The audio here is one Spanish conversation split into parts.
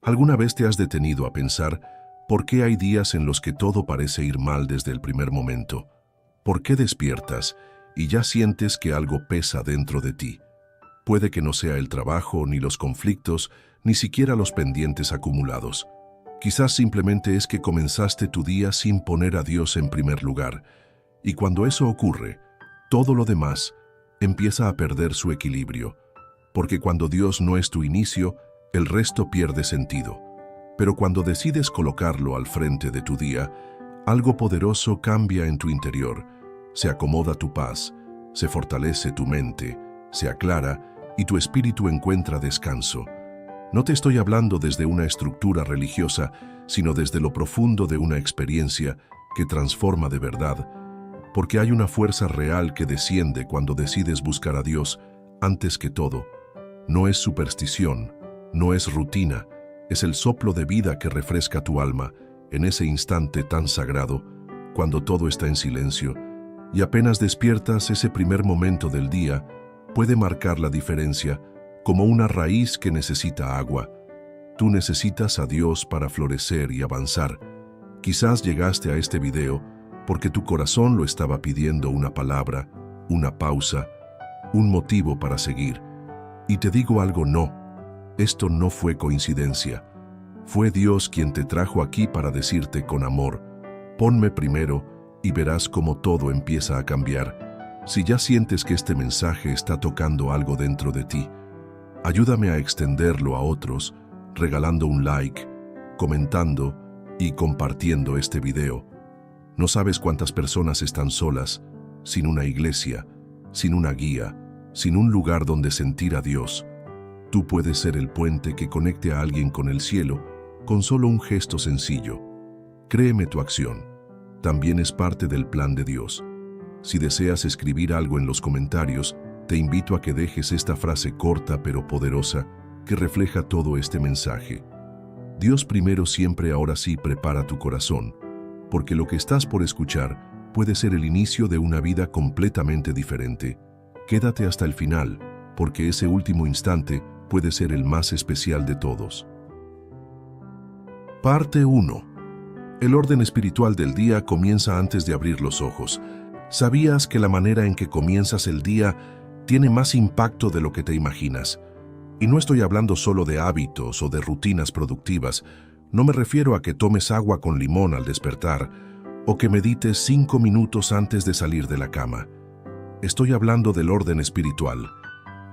¿Alguna vez te has detenido a pensar por qué hay días en los que todo parece ir mal desde el primer momento? ¿Por qué despiertas y ya sientes que algo pesa dentro de ti? Puede que no sea el trabajo, ni los conflictos, ni siquiera los pendientes acumulados. Quizás simplemente es que comenzaste tu día sin poner a Dios en primer lugar, y cuando eso ocurre, todo lo demás empieza a perder su equilibrio, porque cuando Dios no es tu inicio, el resto pierde sentido. Pero cuando decides colocarlo al frente de tu día, algo poderoso cambia en tu interior, se acomoda tu paz, se fortalece tu mente, se aclara y tu espíritu encuentra descanso. No te estoy hablando desde una estructura religiosa, sino desde lo profundo de una experiencia que transforma de verdad, porque hay una fuerza real que desciende cuando decides buscar a Dios antes que todo. No es superstición, no es rutina, es el soplo de vida que refresca tu alma en ese instante tan sagrado, cuando todo está en silencio, y apenas despiertas. Ese primer momento del día puede marcar la diferencia, como una raíz que necesita agua. Tú necesitas a Dios para florecer y avanzar. Quizás llegaste a este video porque tu corazón lo estaba pidiendo, una palabra, una pausa, un motivo para seguir. Y te digo algo, no. Esto no fue coincidencia. Fue Dios quien te trajo aquí para decirte con amor: ponme primero y verás cómo todo empieza a cambiar. Si ya sientes que este mensaje está tocando algo dentro de ti, ayúdame a extenderlo a otros, regalando un like, comentando y compartiendo este video. No sabes cuántas personas están solas, sin una iglesia, sin una guía, sin un lugar donde sentir a Dios. Tú puedes ser el puente que conecte a alguien con el cielo con solo un gesto sencillo. Créeme, tu acción también es parte del plan de Dios. Si deseas escribir algo en los comentarios, te invito a que dejes esta frase corta pero poderosa que refleja todo este mensaje. Dios primero siempre. Ahora sí, prepara tu corazón, porque lo que estás por escuchar puede ser el inicio de una vida completamente diferente. Quédate hasta el final, porque ese último instante puede ser el más especial de todos. Parte 1. El orden espiritual del día comienza antes de abrir los ojos. ¿Sabías que la manera en que comienzas el día tiene más impacto de lo que te imaginas? Y no estoy hablando solo de hábitos o de rutinas productivas. No me refiero a que tomes agua con limón al despertar o que medites 5 minutos antes de salir de la cama. Estoy hablando del orden espiritual,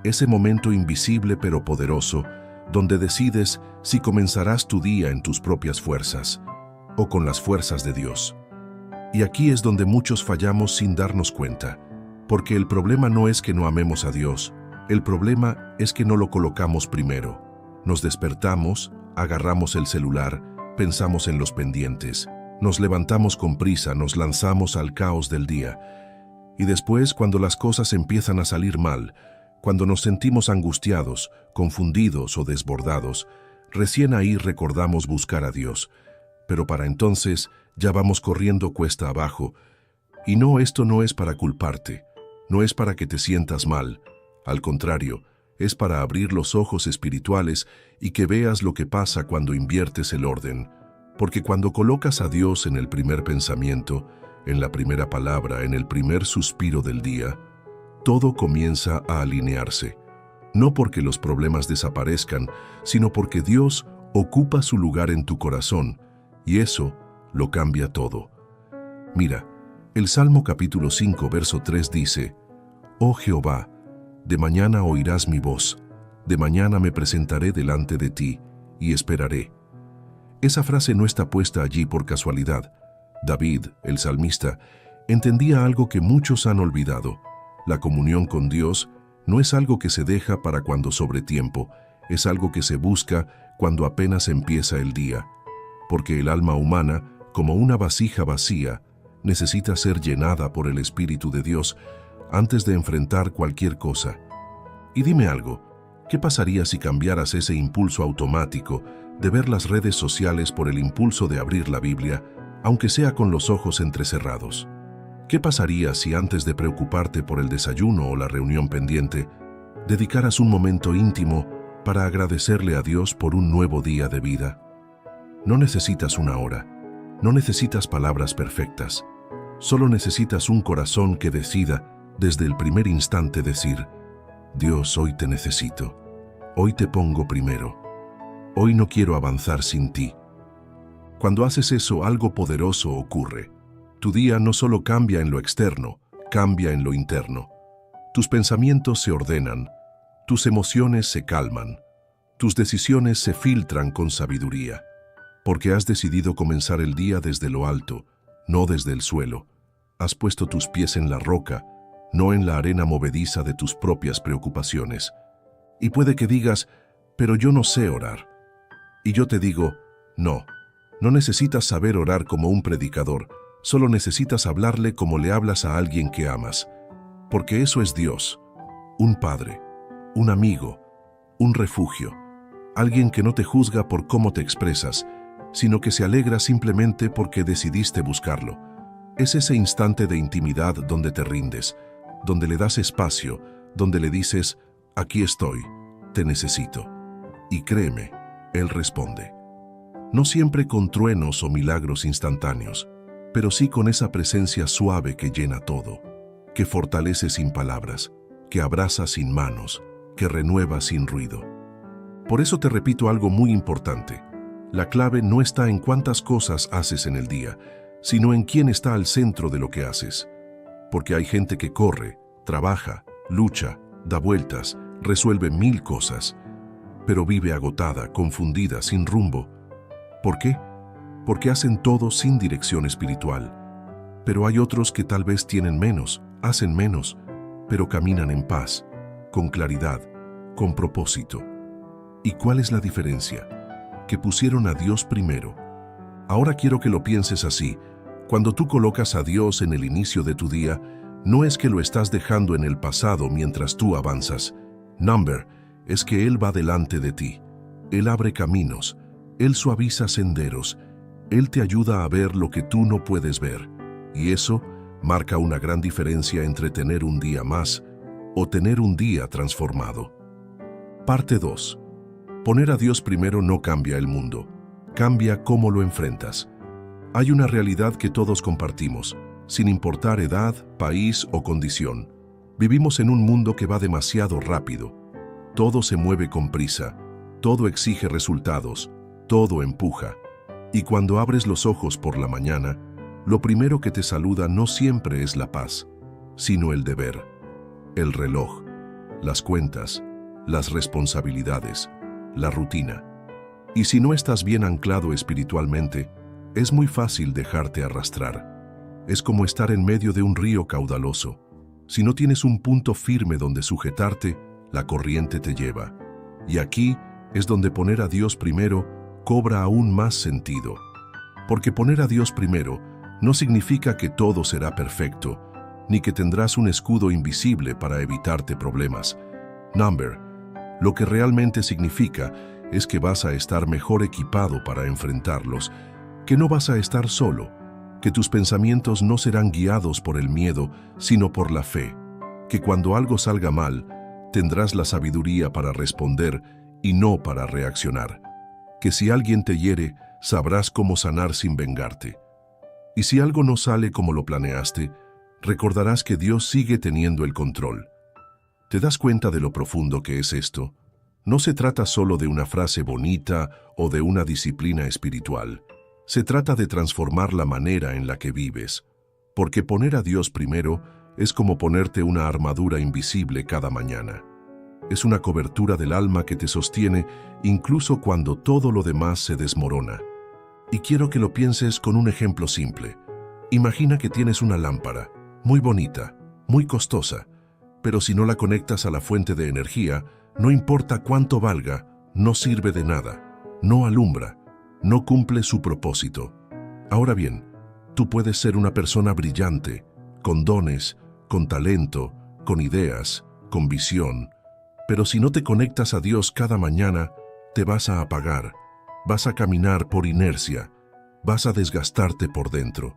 ese momento invisible pero poderoso, donde decides si comenzarás tu día en tus propias fuerzas o con las fuerzas de Dios. Y aquí es donde muchos fallamos sin darnos cuenta, porque el problema no es que no amemos a Dios, el problema es que no lo colocamos primero. Nos despertamos, agarramos el celular, pensamos en los pendientes, nos levantamos con prisa, nos lanzamos al caos del día. Y después, cuando las cosas empiezan a salir mal, cuando nos sentimos angustiados, confundidos o desbordados, recién ahí recordamos buscar a Dios. Pero para entonces ya vamos corriendo cuesta abajo. Y no, esto no es para culparte, no es para que te sientas mal. Al contrario, es para abrir los ojos espirituales y que veas lo que pasa cuando inviertes el orden. Porque cuando colocas a Dios en el primer pensamiento, en la primera palabra, en el primer suspiro del día, todo comienza a alinearse. No porque los problemas desaparezcan, sino porque Dios ocupa su lugar en tu corazón, y eso lo cambia todo. Mira, el Salmo capítulo 5, verso 3 dice: «Oh Jehová, de mañana oirás mi voz, de mañana me presentaré delante de ti, y esperaré». Esa frase no está puesta allí por casualidad. David, el salmista, entendía algo que muchos han olvidado. La comunión con Dios no es algo que se deja para cuando sobre tiempo, es algo que se busca cuando apenas empieza el día. Porque el alma humana, como una vasija vacía, necesita ser llenada por el Espíritu de Dios antes de enfrentar cualquier cosa. Y dime algo, ¿qué pasaría si cambiaras ese impulso automático de ver las redes sociales por el impulso de abrir la Biblia, aunque sea con los ojos entrecerrados? ¿Qué pasaría si antes de preocuparte por el desayuno o la reunión pendiente, dedicaras un momento íntimo para agradecerle a Dios por un nuevo día de vida. No necesitas una hora, no necesitas palabras perfectas, solo necesitas un corazón que decida desde el primer instante decir: Dios, hoy te necesito, hoy te pongo primero, hoy no quiero avanzar sin ti. Cuando haces eso, algo poderoso ocurre. Tu día no solo cambia en lo externo, cambia en lo interno. Tus pensamientos se ordenan, tus emociones se calman, tus decisiones se filtran con sabiduría, porque has decidido comenzar el día desde lo alto, no desde el suelo. Has puesto tus pies en la roca, no en la arena movediza de tus propias preocupaciones. Y puede que digas: pero yo no sé orar. Y yo te digo: no necesitas saber orar como un predicador, solo necesitas hablarle como le hablas a alguien que amas, porque eso es Dios, un padre, un amigo, un refugio, alguien que no te juzga por cómo te expresas, sino que se alegra simplemente porque decidiste buscarlo. Es ese instante de intimidad donde te rindes, donde le das espacio, donde le dices: aquí estoy, te necesito. Y créeme, Él responde. No siempre con truenos o milagros instantáneos, pero sí con esa presencia suave que llena todo, que fortalece sin palabras, que abraza sin manos, que renueva sin ruido. Por eso te repito algo muy importante. La clave no está en cuántas cosas haces en el día, sino en quién está al centro de lo que haces. Porque hay gente que corre, trabaja, lucha, da vueltas, resuelve 1000 cosas, pero vive agotada, confundida, sin rumbo. ¿Por qué? Porque hacen todo sin dirección espiritual. Pero hay otros que tal vez tienen menos, hacen menos, pero caminan en paz, con claridad, con propósito. ¿Y cuál es la diferencia? Que pusieron a Dios primero. Ahora quiero que lo pienses así. Cuando tú colocas a Dios en el inicio de tu día, no es que lo estás dejando en el pasado mientras tú avanzas. Es que Él va delante de ti. Él abre caminos. Él suaviza senderos. Él te ayuda a ver lo que tú no puedes ver. Y eso marca una gran diferencia entre tener un día más o tener un día transformado. Parte 2. Poner a Dios primero no cambia el mundo. Cambia cómo lo enfrentas. Hay una realidad que todos compartimos, sin importar edad, país o condición. Vivimos en un mundo que va demasiado rápido. Todo se mueve con prisa. Todo exige resultados. Todo empuja. Y cuando abres los ojos por la mañana, lo primero que te saluda no siempre es la paz, sino el deber, el reloj, las cuentas, las responsabilidades, la rutina. Y si no estás bien anclado espiritualmente, es muy fácil dejarte arrastrar. Es como estar en medio de un río caudaloso. Si no tienes un punto firme donde sujetarte, la corriente te lleva. Y aquí es donde poner a Dios primero cobra aún más sentido. Porque poner a Dios primero no significa que todo será perfecto, ni que tendrás un escudo invisible para evitarte problemas. Lo que realmente significa es que vas a estar mejor equipado para enfrentarlos, que no vas a estar solo, que tus pensamientos no serán guiados por el miedo, sino por la fe, que cuando algo salga mal, tendrás la sabiduría para responder y no para reaccionar, que si alguien te hiere, sabrás cómo sanar sin vengarte. Y si algo no sale como lo planeaste, recordarás que Dios sigue teniendo el control. ¿Te das cuenta de lo profundo que es esto? No se trata solo de una frase bonita o de una disciplina espiritual. Se trata de transformar la manera en la que vives. Porque poner a Dios primero es como ponerte una armadura invisible cada mañana. Es una cobertura del alma que te sostiene incluso cuando todo lo demás se desmorona. Y quiero que lo pienses con un ejemplo simple. Imagina que tienes una lámpara, muy bonita, muy costosa, pero si no la conectas a la fuente de energía, no importa cuánto valga, no sirve de nada, no alumbra, no cumple su propósito. Ahora bien, tú puedes ser una persona brillante, con dones, con talento, con ideas, con visión, pero si no te conectas a Dios cada mañana, te vas a apagar, vas a caminar por inercia, vas a desgastarte por dentro,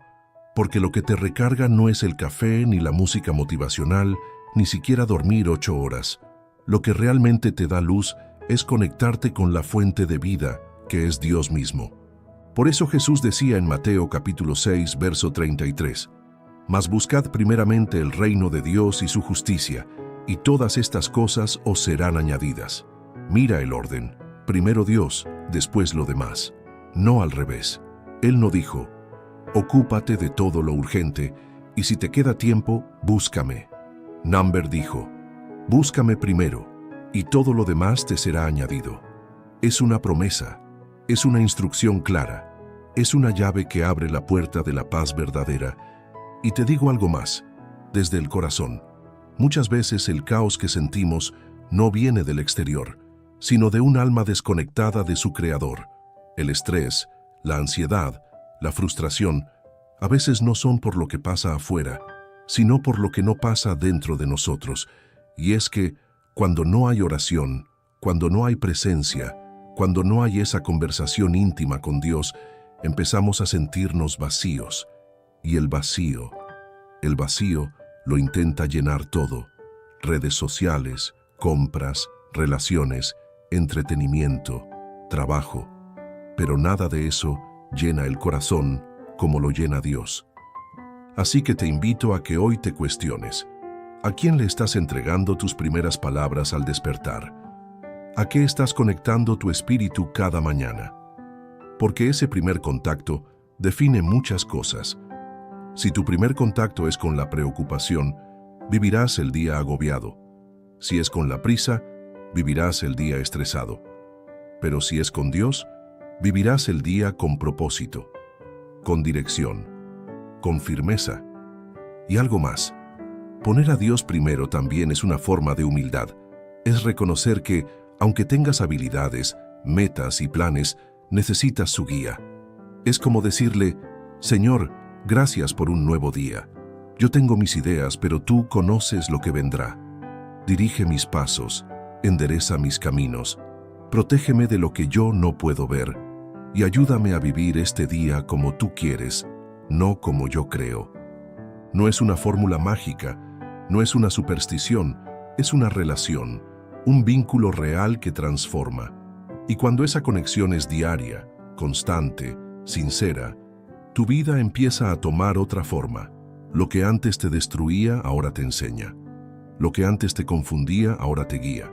porque lo que te recarga no es el café, ni la música motivacional, ni siquiera dormir 8 horas. Lo que realmente te da luz es conectarte con la fuente de vida, que es Dios mismo. Por eso Jesús decía en Mateo capítulo 6, verso 33, «Mas buscad primeramente el reino de Dios y su justicia, y todas estas cosas os serán añadidas». Mira el orden, primero Dios, después lo demás. No al revés. Él no dijo, «Ocúpate de todo lo urgente, y si te queda tiempo, búscame». Number dijo, «Búscame primero, y todo lo demás te será añadido». Es una promesa, es una instrucción clara, es una llave que abre la puerta de la paz verdadera. Y te digo algo más, desde el corazón. Muchas veces el caos que sentimos no viene del exterior, sino de un alma desconectada de su Creador. El estrés, la ansiedad, la frustración, a veces no son por lo que pasa afuera, sino por lo que no pasa dentro de nosotros. Y es que, cuando no hay oración, cuando no hay presencia, cuando no hay esa conversación íntima con Dios, empezamos a sentirnos vacíos. Y el vacío lo intenta llenar todo. Redes sociales, compras, relaciones, entretenimiento, trabajo. Pero nada de eso llena el corazón como lo llena Dios. Así que te invito a que hoy te cuestiones. ¿A quién le estás entregando tus primeras palabras al despertar? ¿A qué estás conectando tu espíritu cada mañana? Porque ese primer contacto define muchas cosas. Si tu primer contacto es con la preocupación, vivirás el día agobiado. Si es con la prisa, vivirás el día estresado. Pero si es con Dios, vivirás el día con propósito, con dirección, con firmeza. Y algo más. Poner a Dios primero también es una forma de humildad. Es reconocer que, aunque tengas habilidades, metas y planes, necesitas su guía. Es como decirle, «Señor, gracias por un nuevo día. Yo tengo mis ideas, pero tú conoces lo que vendrá. Dirige mis pasos, endereza mis caminos, protégeme de lo que yo no puedo ver, y ayúdame a vivir este día como tú quieres, no como yo creo». No es una fórmula mágica, no es una superstición, es una relación, un vínculo real que transforma. Y cuando esa conexión es diaria, constante, sincera, tu vida empieza a tomar otra forma. Lo que antes te destruía, ahora te enseña. Lo que antes te confundía, ahora te guía.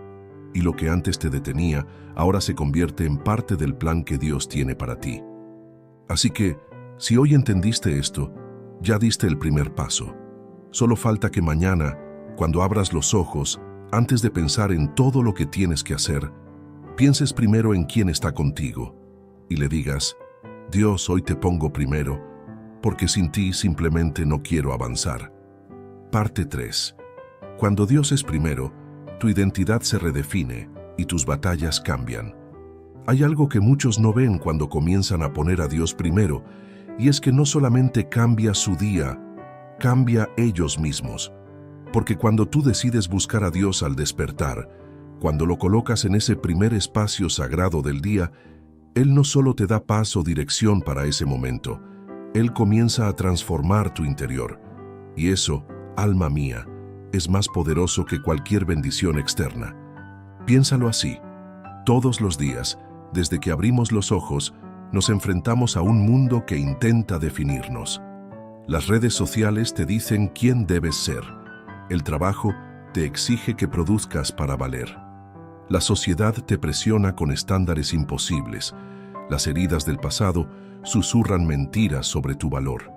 Y lo que antes te detenía, ahora se convierte en parte del plan que Dios tiene para ti. Así que, si hoy entendiste esto, ya diste el primer paso. Solo falta que mañana, cuando abras los ojos, antes de pensar en todo lo que tienes que hacer, pienses primero en quién está contigo y le digas, «Dios, hoy te pongo primero, porque sin ti simplemente no quiero avanzar». Parte 3. Cuando Dios es primero, tu identidad se redefine y tus batallas cambian. Hay algo que muchos no ven cuando comienzan a poner a Dios primero, y es que no solamente cambia su día, cambia ellos mismos. Porque cuando tú decides buscar a Dios al despertar, cuando lo colocas en ese primer espacio sagrado del día, Él no solo te da paz o dirección para ese momento, Él comienza a transformar tu interior. Y eso, alma mía, es más poderoso que cualquier bendición externa. Piénsalo así. Todos los días, desde que abrimos los ojos, nos enfrentamos a un mundo que intenta definirnos. Las redes sociales te dicen quién debes ser. El trabajo te exige que produzcas para valer. La sociedad te presiona con estándares imposibles. Las heridas del pasado susurran mentiras sobre tu valor.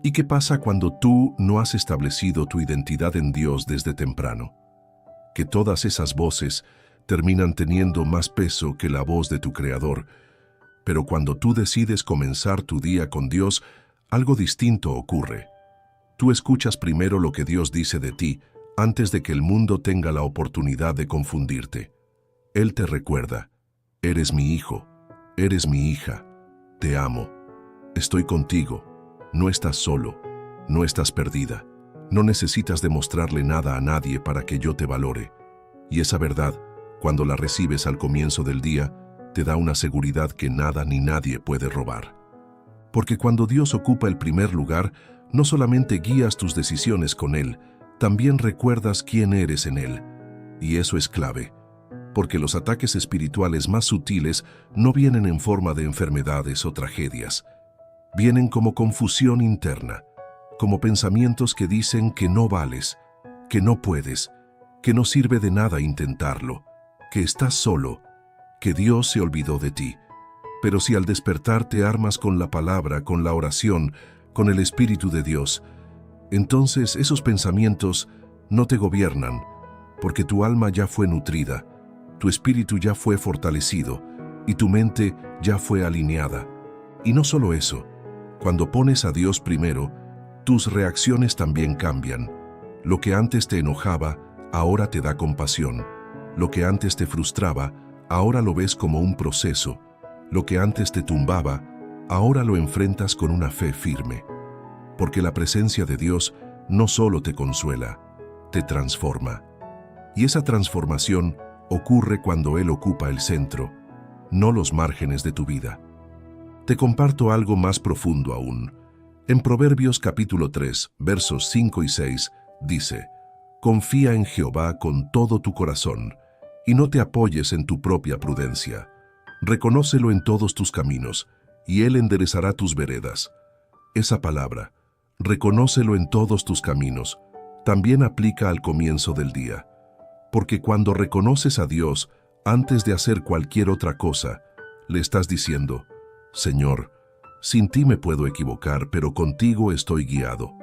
¿Y qué pasa cuando tú no has establecido tu identidad en Dios desde temprano? Que todas esas voces terminan teniendo más peso que la voz de tu Creador. Pero cuando tú decides comenzar tu día con Dios, algo distinto ocurre. Tú escuchas primero lo que Dios dice de ti, antes de que el mundo tenga la oportunidad de confundirte. Él te recuerda, eres mi hijo, eres mi hija, te amo, estoy contigo, no estás solo, no estás perdida, no necesitas demostrarle nada a nadie para que yo te valore. Y esa verdad, cuando la recibes al comienzo del día, te da una seguridad que nada ni nadie puede robar. Porque cuando Dios ocupa el primer lugar, no solamente guías tus decisiones con Él, también recuerdas quién eres en Él. Y eso es clave. porque los ataques espirituales más sutiles no vienen en forma de enfermedades o tragedias. Vienen como confusión interna, como pensamientos que dicen que no vales, que no puedes, que no sirve de nada intentarlo, que estás solo, que Dios se olvidó de ti. Pero si al despertar te armas con la palabra, con la oración, con el Espíritu de Dios, entonces esos pensamientos no te gobiernan, porque tu alma ya fue nutrida, tu espíritu ya fue fortalecido y tu mente ya fue alineada. Y no solo eso, cuando pones a Dios primero, tus reacciones también cambian. Lo que antes te enojaba, ahora te da compasión. Lo que antes te frustraba, ahora lo ves como un proceso. Lo que antes te tumbaba, ahora lo enfrentas con una fe firme. Porque la presencia de Dios no solo te consuela, te transforma. Y esa transformación ocurre cuando Él ocupa el centro, no los márgenes de tu vida. Te comparto algo más profundo aún. En Proverbios capítulo 3, versos 5 y 6, dice: Confía en Jehová con todo tu corazón, y no te apoyes en tu propia prudencia. Reconócelo en todos tus caminos, y Él enderezará tus veredas. Esa palabra, reconócelo en todos tus caminos, también aplica al comienzo del día. Porque cuando reconoces a Dios antes de hacer cualquier otra cosa, le estás diciendo: Señor, sin ti me puedo equivocar, pero contigo estoy guiado.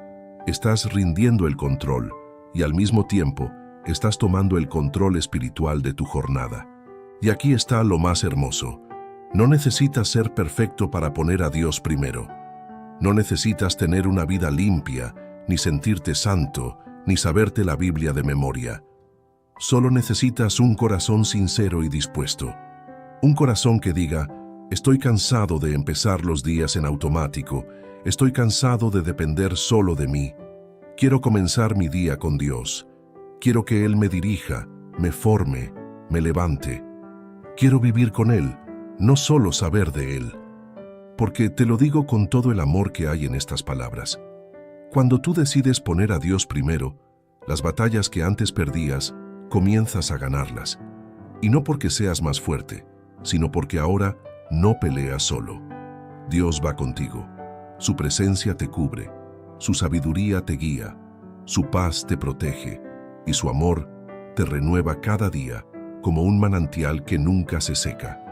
Estás rindiendo el control y al mismo tiempo estás tomando el control espiritual de tu jornada. Y aquí está lo más hermoso. No necesitas ser perfecto para poner a Dios primero. No necesitas tener una vida limpia, ni sentirte santo, ni saberte la Biblia de memoria. Solo necesitas un corazón sincero y dispuesto. Un corazón que diga: estoy cansado de empezar los días en automático, estoy cansado de depender solo de mí. Quiero comenzar mi día con Dios. Quiero que Él me dirija, me forme, me levante. Quiero vivir con Él, no solo saber de Él. Porque te lo digo con todo el amor que hay en estas palabras. Cuando tú decides poner a Dios primero, las batallas que antes perdías, comienzas a ganarlas. Y no porque seas más fuerte, sino porque ahora no peleas solo. Dios va contigo. Su presencia te cubre, su sabiduría te guía, su paz te protege y su amor te renueva cada día como un manantial que nunca se seca.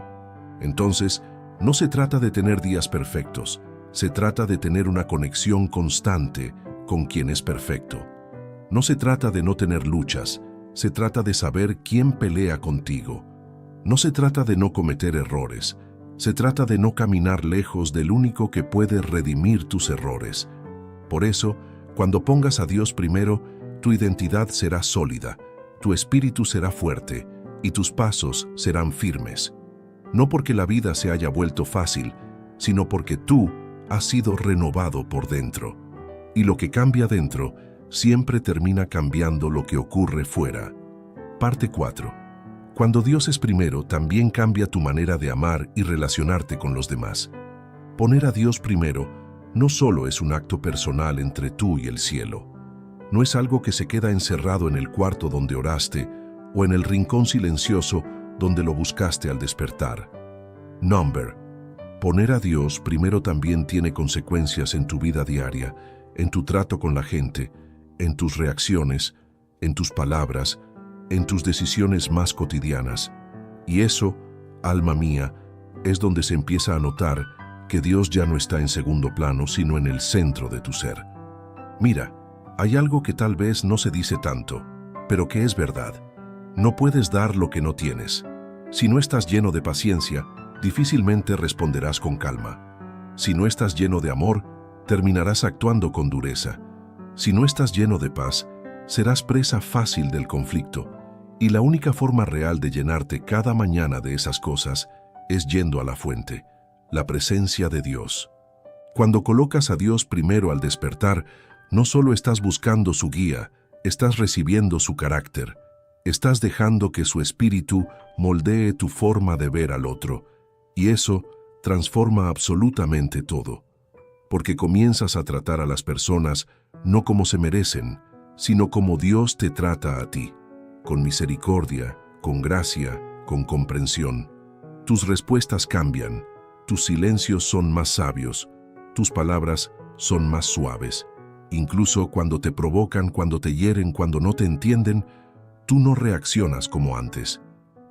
Entonces, no se trata de tener días perfectos, se trata de tener una conexión constante con quien es perfecto. No se trata de no tener luchas, se trata de saber quién pelea contigo. No se trata de no cometer errores, se trata de no caminar lejos del único que puede redimir tus errores. Por eso, cuando pongas a Dios primero, tu identidad será sólida, tu espíritu será fuerte y tus pasos serán firmes. No porque la vida se haya vuelto fácil, sino porque tú has sido renovado por dentro. Y lo que cambia dentro siempre termina cambiando lo que ocurre fuera. Parte 4. Cuando Dios es primero, también cambia tu manera de amar y relacionarte con los demás. Poner a Dios primero no solo es un acto personal entre tú y el cielo. No es algo que se queda encerrado en el cuarto donde oraste o en el rincón silencioso donde lo buscaste al despertar. Poner a Dios primero también tiene consecuencias en tu vida diaria, en tu trato con la gente, en tus reacciones, en tus palabras, en tus decisiones más cotidianas. Y eso, alma mía, es donde se empieza a notar que Dios ya no está en segundo plano, sino en el centro de tu ser. Mira, hay algo que tal vez no se dice tanto, pero que es verdad. No puedes dar lo que no tienes. Si no estás lleno de paciencia, difícilmente responderás con calma. Si no estás lleno de amor, terminarás actuando con dureza. Si no estás lleno de paz, serás presa fácil del conflicto. Y la única forma real de llenarte cada mañana de esas cosas es yendo a la fuente, la presencia de Dios. Cuando colocas a Dios primero al despertar, no solo estás buscando su guía, estás recibiendo su carácter. Estás dejando que su espíritu moldee tu forma de ver al otro, y eso transforma absolutamente todo. Porque comienzas a tratar a las personas no como se merecen, sino como Dios te trata a ti, con misericordia, con gracia con comprensión. Tus respuestas cambian, tus silencios son más sabios, tus palabras son más suaves. Incluso cuando te provocan, cuando te hieren, cuando no te entienden, tú no reaccionas como antes,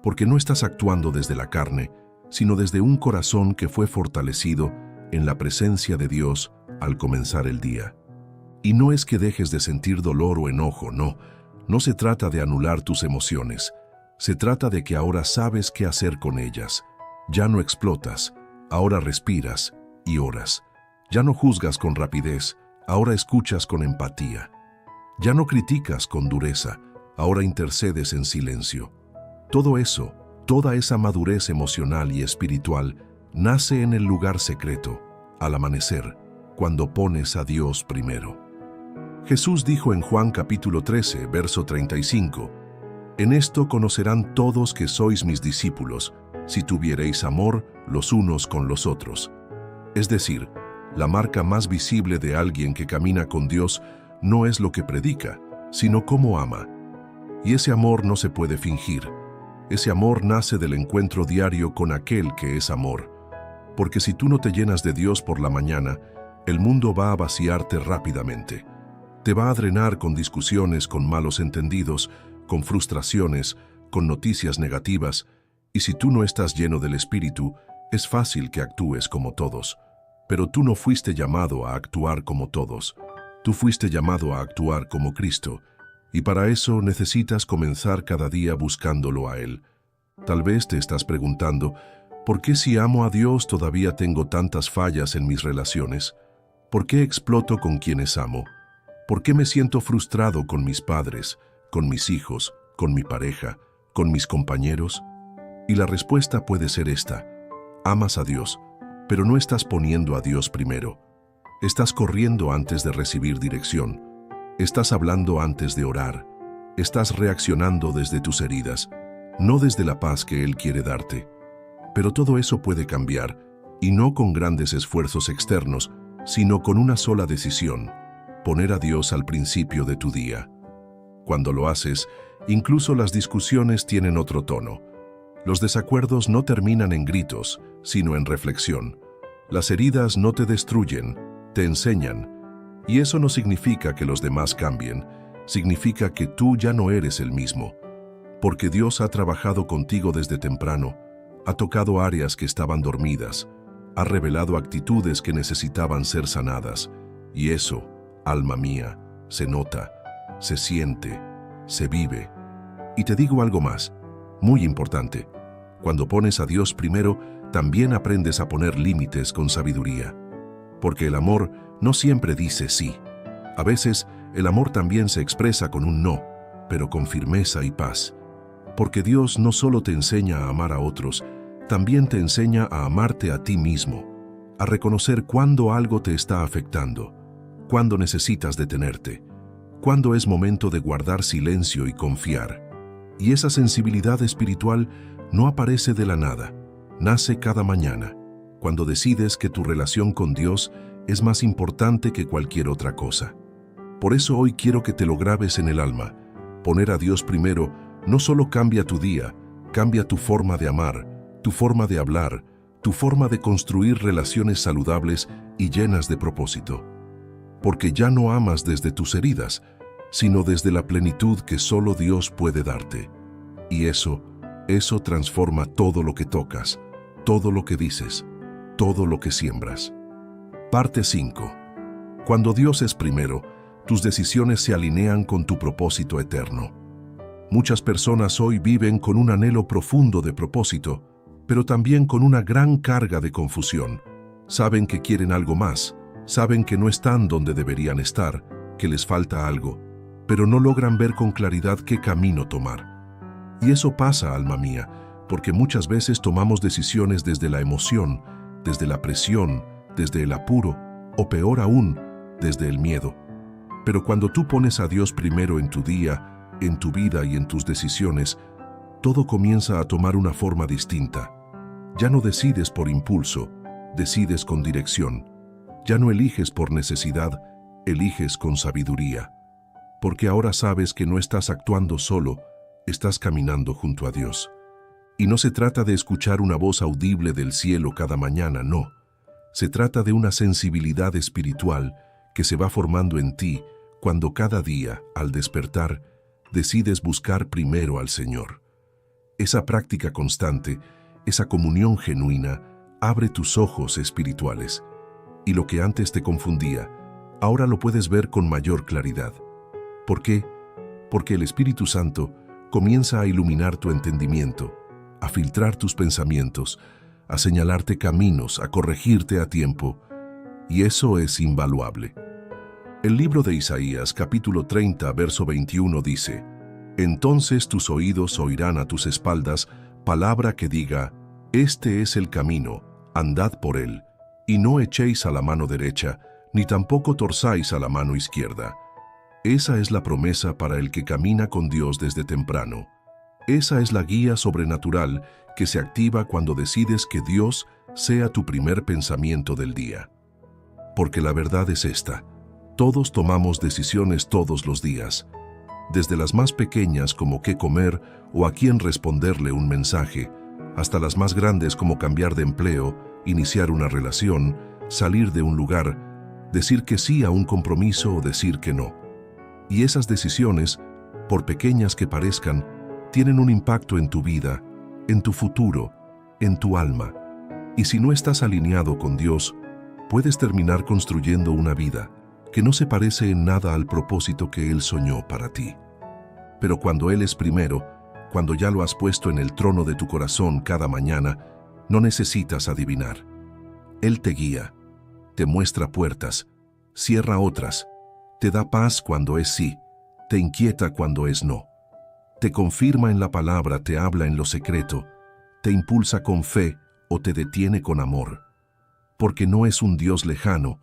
porque no estás actuando desde la carne, sino desde un corazón que fue fortalecido en la presencia de Dios al comenzar el día. Y no es que dejes de sentir dolor o enojo, no se trata de anular tus emociones, se trata de que ahora sabes qué hacer con ellas. Ya no explotas, ahora respiras y oras. Ya no juzgas con rapidez, ahora escuchas con empatía. Ya no criticas con dureza, ahora intercedes en silencio. Todo eso, toda esa madurez emocional y espiritual, nace en el lugar secreto, al amanecer, cuando pones a Dios primero. Jesús dijo en Juan capítulo 13, verso 35, «En esto conocerán todos que sois mis discípulos, si tuviereis amor los unos con los otros». Es decir, la marca más visible de alguien que camina con Dios no es lo que predica, sino cómo ama. Y ese amor no se puede fingir. Ese amor nace del encuentro diario con aquel que es amor. Porque si tú no te llenas de Dios por la mañana, el mundo va a vaciarte rápidamente. Te va a drenar con discusiones, con malos entendidos, con frustraciones, con noticias negativas, y si tú no estás lleno del Espíritu, es fácil que actúes como todos. Pero tú no fuiste llamado a actuar como todos. Tú fuiste llamado a actuar como Cristo, y para eso necesitas comenzar cada día buscándolo a Él. Tal vez te estás preguntando, ¿por qué si amo a Dios todavía tengo tantas fallas en mis relaciones? ¿Por qué exploto con quienes amo? ¿Por qué me siento frustrado con mis padres, con mis hijos, con mi pareja, con mis compañeros? Y la respuesta puede ser esta: amas a Dios, pero no estás poniendo a Dios primero. Estás corriendo antes de recibir dirección. Estás hablando antes de orar. Estás reaccionando desde tus heridas, no desde la paz que Él quiere darte. Pero todo eso puede cambiar, y no con grandes esfuerzos externos, sino con una sola decisión: poner a Dios al principio de tu día. Cuando lo haces, incluso las discusiones tienen otro tono. Los desacuerdos no terminan en gritos, sino en reflexión. Las heridas no te destruyen, te enseñan. Y eso no significa que los demás cambien, significa que tú ya no eres el mismo. Porque Dios ha trabajado contigo desde temprano, ha tocado áreas que estaban dormidas, ha revelado actitudes que necesitaban ser sanadas. Y eso, alma mía, se nota, se siente, se vive. Y te digo algo más, muy importante. Cuando pones a Dios primero, también aprendes a poner límites con sabiduría. Porque el amor no siempre dice sí. A veces, el amor también se expresa con un no, pero con firmeza y paz. Porque Dios no solo te enseña a amar a otros, también te enseña a amarte a ti mismo, a reconocer cuándo algo te está afectando, cuándo necesitas detenerte, cuándo es momento de guardar silencio y confiar. Y esa sensibilidad espiritual no aparece de la nada, nace cada mañana, cuando decides que tu relación con Dios es más importante que cualquier otra cosa. Por eso hoy quiero que te lo grabes en el alma. Poner a Dios primero no solo cambia tu día, cambia tu forma de amar, tu forma de hablar, tu forma de construir relaciones saludables y llenas de propósito. Porque ya no amas desde tus heridas, sino desde la plenitud que solo Dios puede darte. Y eso transforma todo lo que tocas, todo lo que dices, todo lo que siembras. Parte 5. Cuando Dios es primero, tus decisiones se alinean con tu propósito eterno. Muchas personas hoy viven con un anhelo profundo de propósito, pero también con una gran carga de confusión. Saben que quieren algo más, saben que no están donde deberían estar, que les falta algo, pero no logran ver con claridad qué camino tomar. Y eso pasa, alma mía, porque muchas veces tomamos decisiones desde la emoción, desde la presión, desde el apuro, o peor aún, desde el miedo. Pero cuando tú pones a Dios primero en tu día, en tu vida y en tus decisiones, todo comienza a tomar una forma distinta. Ya no decides por impulso, decides con dirección. Ya no eliges por necesidad, eliges con sabiduría. Porque ahora sabes que no estás actuando solo, estás caminando junto a Dios. Y no se trata de escuchar una voz audible del cielo cada mañana, no. Se trata de una sensibilidad espiritual que se va formando en ti cuando cada día, al despertar, decides buscar primero al Señor. Esa práctica constante, esa comunión genuina, abre tus ojos espirituales. Y lo que antes te confundía, ahora lo puedes ver con mayor claridad. ¿Por qué? Porque el Espíritu Santo comienza a iluminar tu entendimiento, a filtrar tus pensamientos, a señalarte caminos, a corregirte a tiempo. Y eso es invaluable. El libro de Isaías, capítulo 30, verso 21 dice: Entonces tus oídos oirán a tus espaldas palabra que diga: Este es el camino, andad por él, y no echéis a la mano derecha, ni tampoco torzáis a la mano izquierda. Esa es la promesa para el que camina con Dios desde temprano. Esa es la guía sobrenatural que se activa cuando decides que Dios sea tu primer pensamiento del día. Porque la verdad es esta: todos tomamos decisiones todos los días, desde las más pequeñas como qué comer o a quién responderle un mensaje, hasta las más grandes como cambiar de empleo, iniciar una relación, salir de un lugar, decir que sí a un compromiso o decir que no. Y esas decisiones, por pequeñas que parezcan, tienen un impacto en tu vida, en tu futuro, en tu alma. Y si no estás alineado con Dios, puedes terminar construyendo una vida que no se parece en nada al propósito que Él soñó para ti. Pero cuando Él es primero, cuando ya lo has puesto en el trono de tu corazón cada mañana, no necesitas adivinar. Él te guía, te muestra puertas, cierra otras, te da paz cuando es sí, te inquieta cuando es no. Te confirma en la palabra, te habla en lo secreto, te impulsa con fe o te detiene con amor. Porque no es un Dios lejano,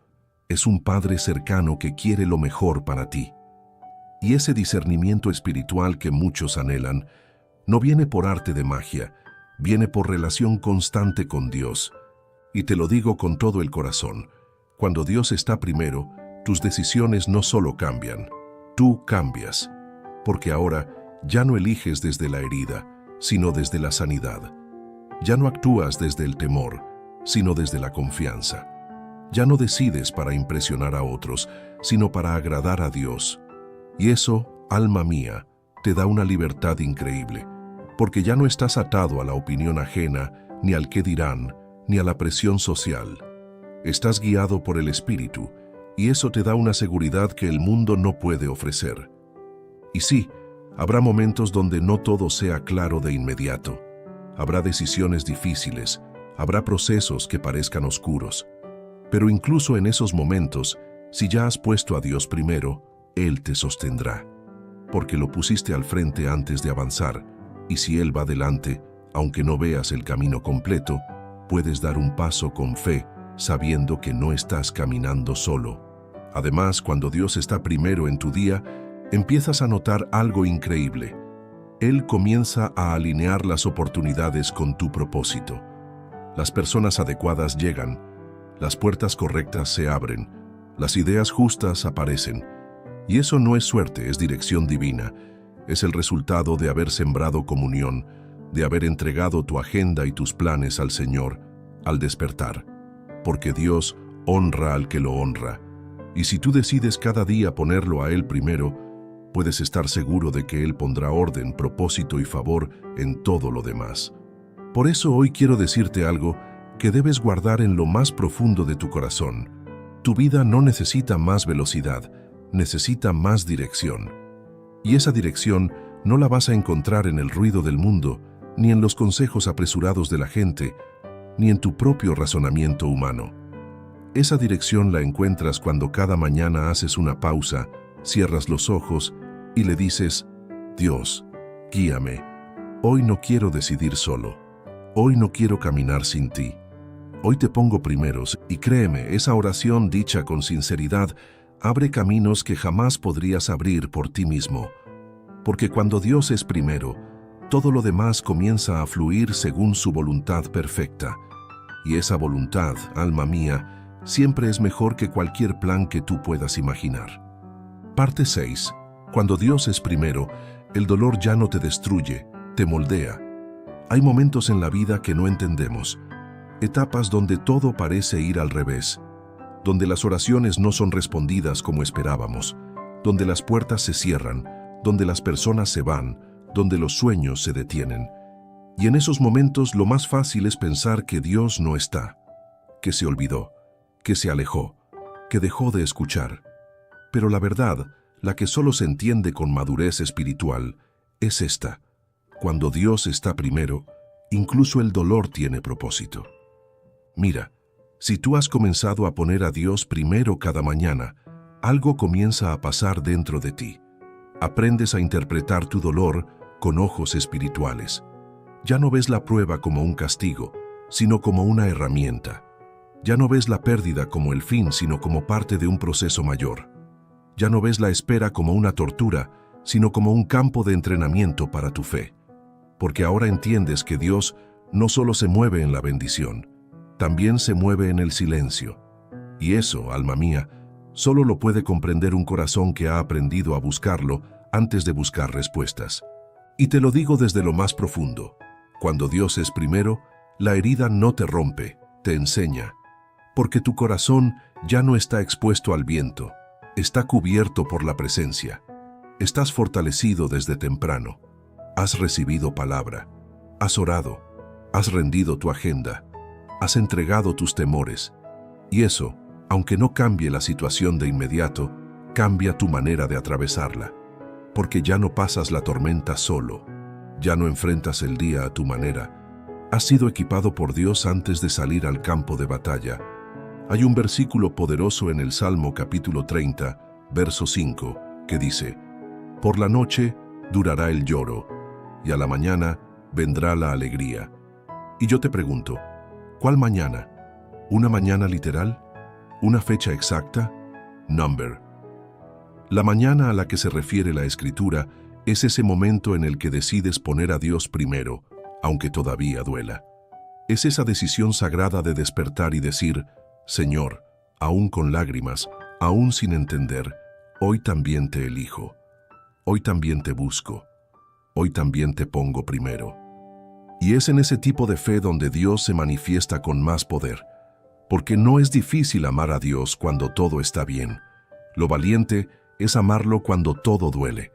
es un Padre cercano que quiere lo mejor para ti. Y ese discernimiento espiritual que muchos anhelan, no viene por arte de magia, viene por relación constante con Dios. Y te lo digo con todo el corazón, cuando Dios está primero, tus decisiones no solo cambian, tú cambias. Porque ahora ya no eliges desde la herida, sino desde la sanidad. Ya no actúas desde el temor, sino desde la confianza. Ya no decides para impresionar a otros, sino para agradar a Dios. Y eso, alma mía, te da una libertad increíble, porque ya no estás atado a la opinión ajena, ni al qué dirán, ni a la presión social. Estás guiado por el Espíritu, y eso te da una seguridad que el mundo no puede ofrecer. Y sí, habrá momentos donde no todo sea claro de inmediato. Habrá decisiones difíciles, habrá procesos que parezcan oscuros. Pero incluso en esos momentos, si ya has puesto a Dios primero, Él te sostendrá. Porque lo pusiste al frente antes de avanzar, y si Él va delante, aunque no veas el camino completo, puedes dar un paso con fe, sabiendo que no estás caminando solo. Además, cuando Dios está primero en tu día, empiezas a notar algo increíble. Él comienza a alinear las oportunidades con tu propósito. Las personas adecuadas llegan, las puertas correctas se abren, las ideas justas aparecen. Y eso no es suerte, es dirección divina. Es el resultado de haber sembrado comunión, de haber entregado tu agenda y tus planes al Señor al despertar. Porque Dios honra al que lo honra. Y si tú decides cada día ponerlo a Él primero, puedes estar seguro de que Él pondrá orden, propósito y favor en todo lo demás. Por eso hoy quiero decirte algo que debes guardar en lo más profundo de tu corazón. Tu vida no necesita más velocidad, necesita más dirección. Y esa dirección no la vas a encontrar en el ruido del mundo, ni en los consejos apresurados de la gente, ni en tu propio razonamiento humano. Esa dirección la encuentras cuando cada mañana haces una pausa, cierras los ojos y le dices: Dios, guíame. Hoy no quiero decidir solo. Hoy no quiero caminar sin ti. Hoy te pongo primeros y créeme, esa oración dicha con sinceridad abre caminos que jamás podrías abrir por ti mismo. Porque cuando Dios es primero, todo lo demás comienza a fluir según su voluntad perfecta. Y esa voluntad, alma mía, siempre es mejor que cualquier plan que tú puedas imaginar. Parte 6. Cuando Dios es primero, el dolor ya no te destruye, te moldea. Hay momentos en la vida que no entendemos, etapas donde todo parece ir al revés, donde las oraciones no son respondidas como esperábamos, donde las puertas se cierran, donde las personas se van, donde los sueños se detienen. Y en esos momentos lo más fácil es pensar que Dios no está, que se olvidó, que se alejó, que dejó de escuchar. Pero la verdad, la que solo se entiende con madurez espiritual, es esta: cuando Dios está primero, incluso el dolor tiene propósito. Mira, si tú has comenzado a poner a Dios primero cada mañana, algo comienza a pasar dentro de ti. Aprendes a interpretar tu dolor con ojos espirituales. Ya no ves la prueba como un castigo, sino como una herramienta. Ya no ves la pérdida como el fin, sino como parte de un proceso mayor. Ya no ves la espera como una tortura, sino como un campo de entrenamiento para tu fe. Porque ahora entiendes que Dios no solo se mueve en la bendición, también se mueve en el silencio. Y eso, alma mía, solo lo puede comprender un corazón que ha aprendido a buscarlo antes de buscar respuestas. Y te lo digo desde lo más profundo: cuando Dios es primero, la herida no te rompe, te enseña. Porque tu corazón ya no está expuesto al viento, está cubierto por la presencia. Estás fortalecido desde temprano. Has recibido palabra, has orado, has rendido tu agenda, has entregado tus temores. Y eso, aunque no cambie la situación de inmediato, cambia tu manera de atravesarla. Porque ya no pasas la tormenta solo, ya no enfrentas el día a tu manera. Has sido equipado por Dios antes de salir al campo de batalla. Hay un versículo poderoso en el Salmo capítulo 30, verso 5, que dice: por la noche durará el lloro, y a la mañana vendrá la alegría. Y yo te pregunto, ¿cuál mañana? ¿Una mañana literal? ¿Una fecha exacta? Number. La mañana a la que se refiere la Escritura es ese momento en el que decides poner a Dios primero, aunque todavía duela. Es esa decisión sagrada de despertar y decir: Señor, aún con lágrimas, aún sin entender, hoy también te elijo. Hoy también te busco. Hoy también te pongo primero. Y es en ese tipo de fe donde Dios se manifiesta con más poder. Porque no es difícil amar a Dios cuando todo está bien. Lo valiente es amarlo cuando todo duele.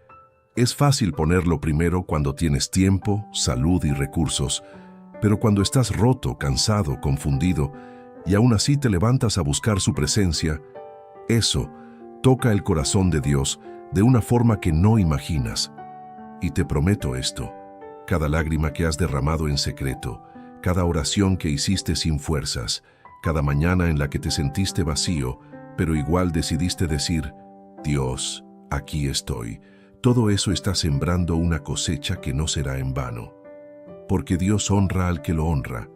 Es fácil ponerlo primero cuando tienes tiempo, salud y recursos, pero cuando estás roto, cansado, confundido, y aún así te levantas a buscar su presencia, eso toca el corazón de Dios de una forma que no imaginas. Y te prometo esto: cada lágrima que has derramado en secreto, cada oración que hiciste sin fuerzas, cada mañana en la que te sentiste vacío, pero igual decidiste decir: Dios, aquí estoy. Todo eso está sembrando una cosecha que no será en vano. Porque Dios honra al que lo honra.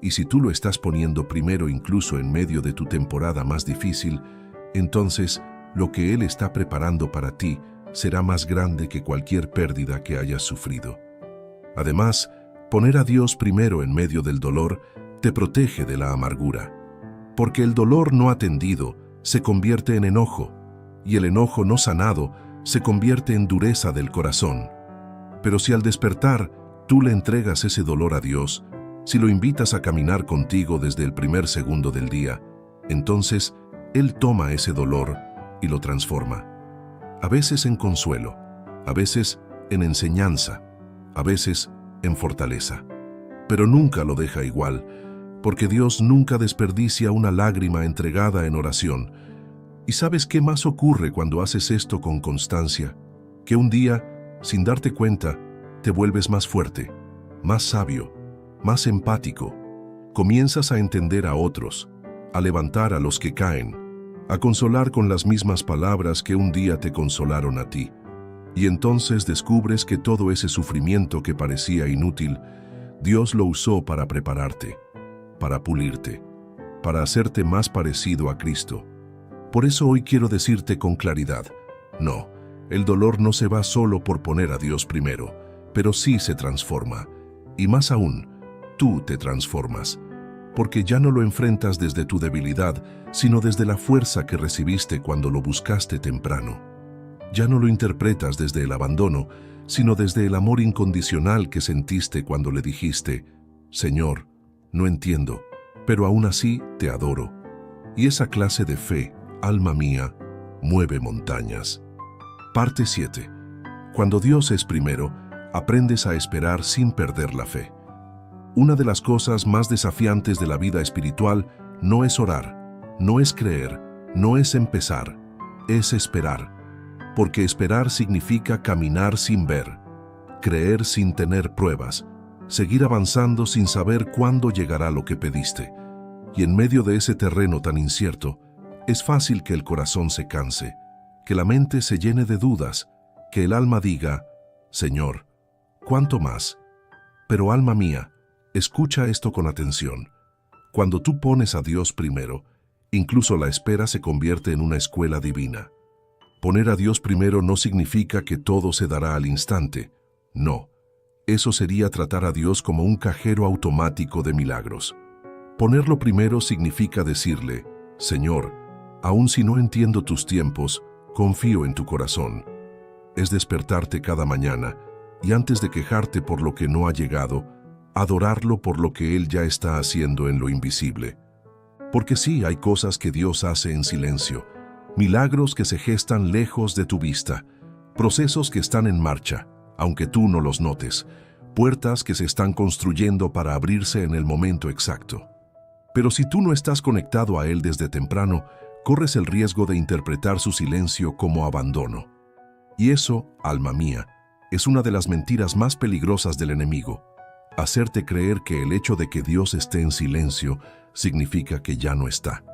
Y si tú lo estás poniendo primero incluso en medio de tu temporada más difícil, entonces lo que Él está preparando para ti será más grande que cualquier pérdida que hayas sufrido. Además, poner a Dios primero en medio del dolor te protege de la amargura. Porque el dolor no atendido se convierte en enojo, y el enojo no sanado se convierte en dureza del corazón. Pero si al despertar tú le entregas ese dolor a Dios, si lo invitas a caminar contigo desde el primer segundo del día, entonces Él toma ese dolor y lo transforma. A veces en consuelo, a veces en enseñanza, a veces en fortaleza. Pero nunca lo deja igual, porque Dios nunca desperdicia una lágrima entregada en oración. ¿Y sabes qué más ocurre cuando haces esto con constancia? Que un día, sin darte cuenta, te vuelves más fuerte, más sabio, más empático. Comienzas a entender a otros, a levantar a los que caen, a consolar con las mismas palabras que un día te consolaron a ti. Y entonces descubres que todo ese sufrimiento que parecía inútil, Dios lo usó para prepararte, para pulirte, para hacerte más parecido a Cristo. Por eso hoy quiero decirte con claridad: no, el dolor no se va solo por poner a Dios primero, pero sí se transforma. Y más aún, tú te transformas, porque ya no lo enfrentas desde tu debilidad, sino desde la fuerza que recibiste cuando lo buscaste temprano. Ya no lo interpretas desde el abandono, sino desde el amor incondicional que sentiste cuando le dijiste, Señor, no entiendo, pero aún así te adoro. Y esa clase de fe, alma mía, mueve montañas. Parte 7. Cuando Dios es primero, aprendes a esperar sin perder la fe. Una de las cosas más desafiantes de la vida espiritual no es orar, no es creer, no es empezar, es esperar. Porque esperar significa caminar sin ver, creer sin tener pruebas, seguir avanzando sin saber cuándo llegará lo que pediste. Y en medio de ese terreno tan incierto, es fácil que el corazón se canse, que la mente se llene de dudas, que el alma diga, Señor, ¿cuánto más? Pero alma mía, escucha esto con atención. Cuando tú pones a Dios primero, incluso la espera se convierte en una escuela divina. Poner a Dios primero no significa que todo se dará al instante. No, eso sería tratar a Dios como un cajero automático de milagros. Ponerlo primero significa decirle, Señor, aun si no entiendo tus tiempos, confío en tu corazón. Es despertarte cada mañana y antes de quejarte por lo que no ha llegado, adorarlo por lo que Él ya está haciendo en lo invisible. Porque sí, hay cosas que Dios hace en silencio, milagros que se gestan lejos de tu vista, procesos que están en marcha, aunque tú no los notes, puertas que se están construyendo para abrirse en el momento exacto. Pero si tú no estás conectado a Él desde temprano, corres el riesgo de interpretar su silencio como abandono. Y eso, alma mía, es una de las mentiras más peligrosas del enemigo. Hacerte creer que el hecho de que Dios esté en silencio significa que ya no está.